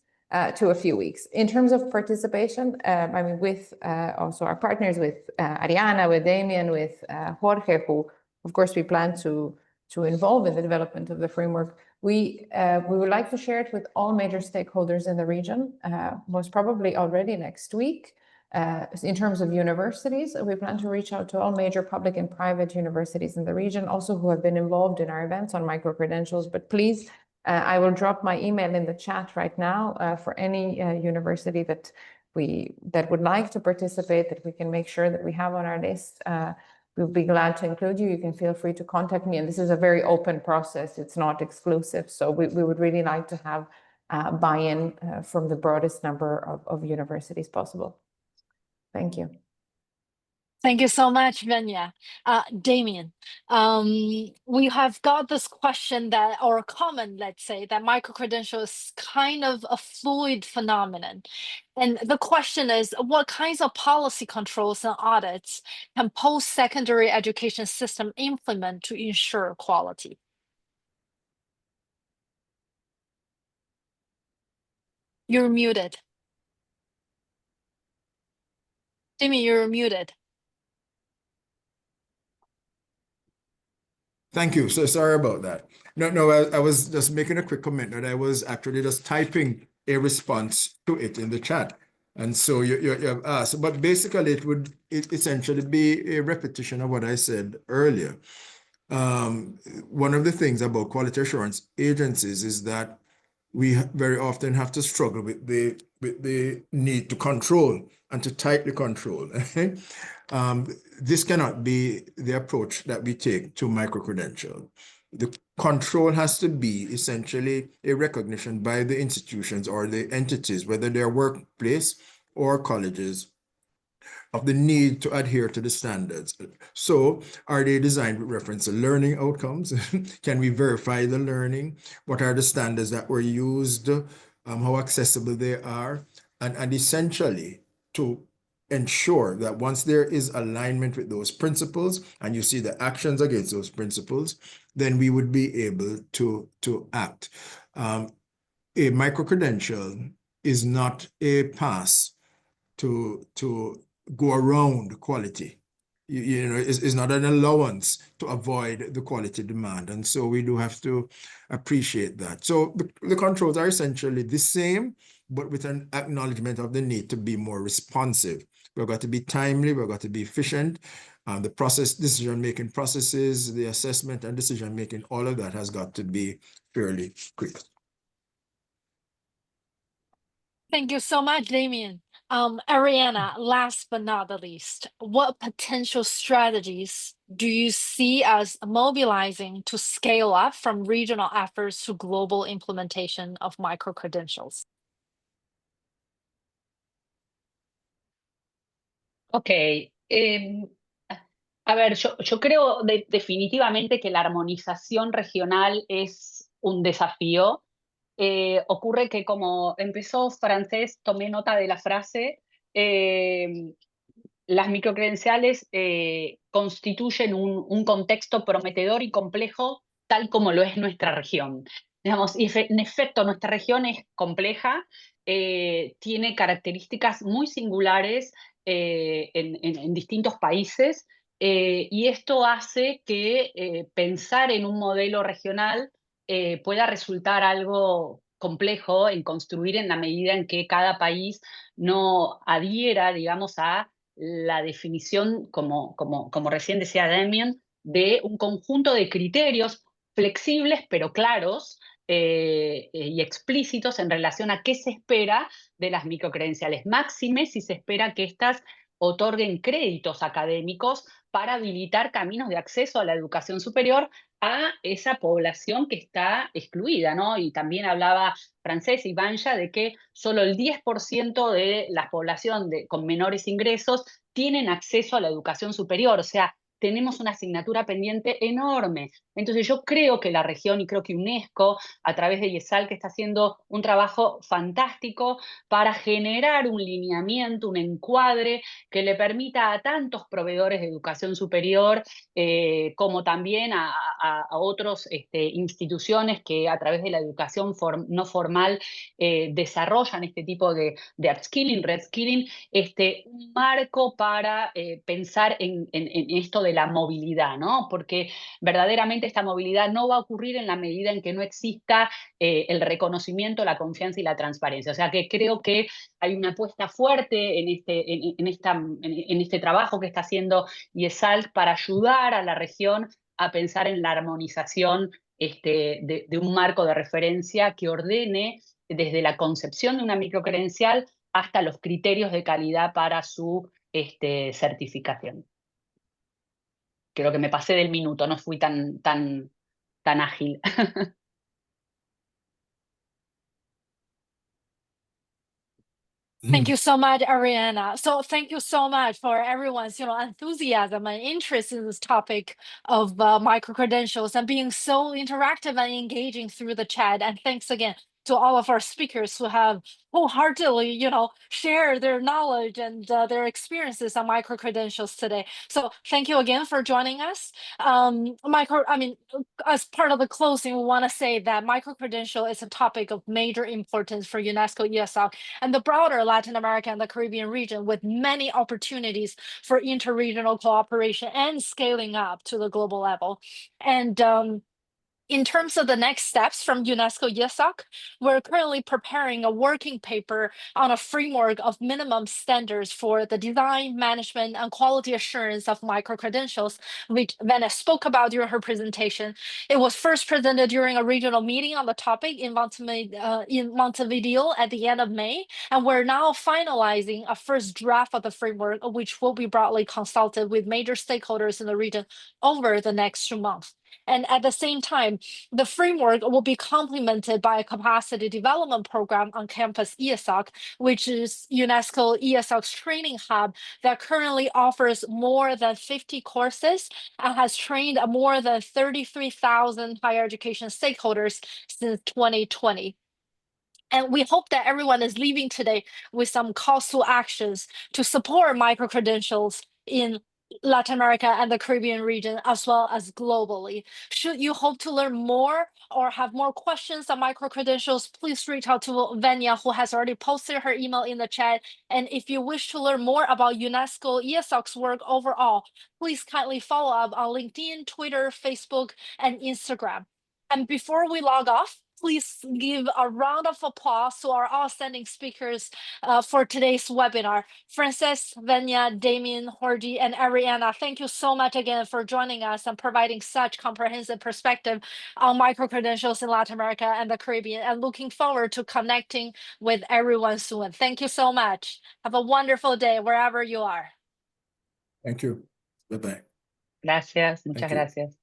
to a few weeks. In terms of participation, I mean, with also our partners, with Ariana, with Damien, with Jorge, who, of course, we plan to involve in the development of the framework, we would like to share it with all major stakeholders in the region, most probably already next week. In terms of universities, we plan to reach out to all major public and private universities in the region, also who have been involved in our events on microcredentials. But please, I will drop my email in the chat right now for any university that would like to participate, that we can make sure that we have on our list. We'll be glad to include you. You can feel free to contact me. And this is a very open process. It's not exclusive. So we would really like to have buy-in from the broadest number of universities possible. Thank you. Thank you so much, Venya. Damien, we have got this question that, or a comment, let's say, that microcredential is kind of a fluid phenomenon. And the question is, what kinds of policy controls and audits can post-secondary education system implement to ensure quality? You're muted. Damien, you're muted. Thank you. So sorry about that. No, I was just making a quick comment that I was actually just typing a response to it in the chat. And so you have asked, but basically it would essentially be a repetition of what I said earlier. One of the things about quality assurance agencies is that we very often have to struggle with the need to control and to tightly control. This cannot be the approach that we take to microcredential. The control has to be essentially a recognition by the institutions or the entities, whether they're workplace or colleges, of the need to adhere to the standards. So are they designed with reference to learning outcomes? Can we verify the learning? What are the standards that were used? How accessible they are? And essentially to ensure that once there is alignment with those principles and you see the actions against those principles, then we would be able to act. A microcredential is not a pass to go around quality. You know, it's not an allowance to avoid the quality demand. And so we do have to appreciate that. So the controls are essentially the same, but with an acknowledgement of the need to be more responsive. We've got to be timely, we've got to be efficient. The decision-making processes, the assessment and decision-making, all of that has got to be fairly quick. Thank you so much, Damien. Ariana, last but not the least, what potential strategies do you see as mobilizing to scale up from regional efforts to global implementation of microcredentials? Ok. A ver, yo creo definitivamente que la armonización regional es un desafío. Ocurre que como empezó Francés, tomé nota de la frase, las microcredenciales constituyen un contexto prometedor y complejo tal como lo es nuestra región. Digamos, y en efecto, nuestra región es compleja, tiene características muy singulares en distintos países, y esto hace que pensar en un modelo regional pueda resultar algo complejo en construir en la medida en que cada país no adhiera, digamos, a la definición, como recién decía Damien, de un conjunto de criterios flexibles pero claros y explícitos en relación a qué se espera de las microcredenciales, máxime si se espera que éstas otorguen créditos académicos para habilitar caminos de acceso a la educación superior a esa población que está excluida, ¿no? Y también hablaba Francés y Banja de que solo el 10% de la población con menores ingresos tienen acceso a la educación superior, o sea, tenemos una asignatura pendiente enorme. Entonces yo creo que la región, y creo que UNESCO, a través de IESALC, está haciendo un trabajo fantástico para generar un lineamiento, un encuadre que le permita a tantos proveedores de educación superior, como también a otras instituciones que a través de la educación no formal desarrollan este tipo de upskilling, reskilling, un marco para pensar en esto de la movilidad, ¿no? Porque verdaderamente esta movilidad no va a ocurrir en la medida en que no exista el reconocimiento, la confianza y la transparencia. O sea que creo que hay una apuesta fuerte en este trabajo que está haciendo IESALC para ayudar a la región a pensar en la armonización de un marco de referencia que ordene desde la concepción de una microcredencial hasta los criterios de calidad para su certificación. Creo que me pasé del minuto, no fui tan ágil. Thank you so much, Ariana. So thank you so much for everyone's, enthusiasm and interest in this topic of micro-credentials and being so interactive and engaging through the chat. And thanks again to all of our speakers who have wholeheartedly, shared their knowledge and their experiences on micro-credentials today. So thank you again for joining us. As part of the closing, we want to say that micro-credential is a topic of major importance for UNESCO, ESALC, and the broader Latin America and the Caribbean region, with many opportunities for interregional cooperation and scaling up to the global level. And in terms of the next steps from UNESCO ESALC, we're currently preparing a working paper on a framework of minimum standards for the design, management, and quality assurance of micro-credentials, which Vanessa spoke about during her presentation. It was first presented during a regional meeting on the topic in Montevideo at the end of May, and we're now finalizing a first draft of the framework, which will be broadly consulted with major stakeholders in the region over the next 2 months. And at the same time, the framework will be complemented by a capacity development program on campus ESALC, which is UNESCO ESALC's training hub that currently offers more than 50 courses and has trained more than 33,000 higher education stakeholders since 2020. And we hope that everyone is leaving today with some calls to actions to support micro-credentials in Latin America and the Caribbean region, as well as globally. Should you hope to learn more or have more questions on micro-credentials, please reach out to Venya, who has already posted her email in the chat. And if you wish to learn more about UNESCO ESALC's work overall, please kindly follow up on LinkedIn, Twitter, Facebook, and Instagram. And before we log off, please give a round of applause to our outstanding speakers for today's webinar. Frances, Venya, Damien, Jordi, and Ariana, thank you so much again for joining us and providing such comprehensive perspective on micro-credentials in Latin America and the Caribbean, and looking forward to connecting with everyone soon. Thank you so much. Have a wonderful day wherever you are. Thank you. Bye-bye. Gracias, muchas Thank you. gracias.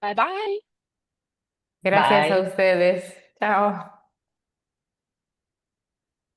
Bye-bye. Gracias Bye. a ustedes. Chao.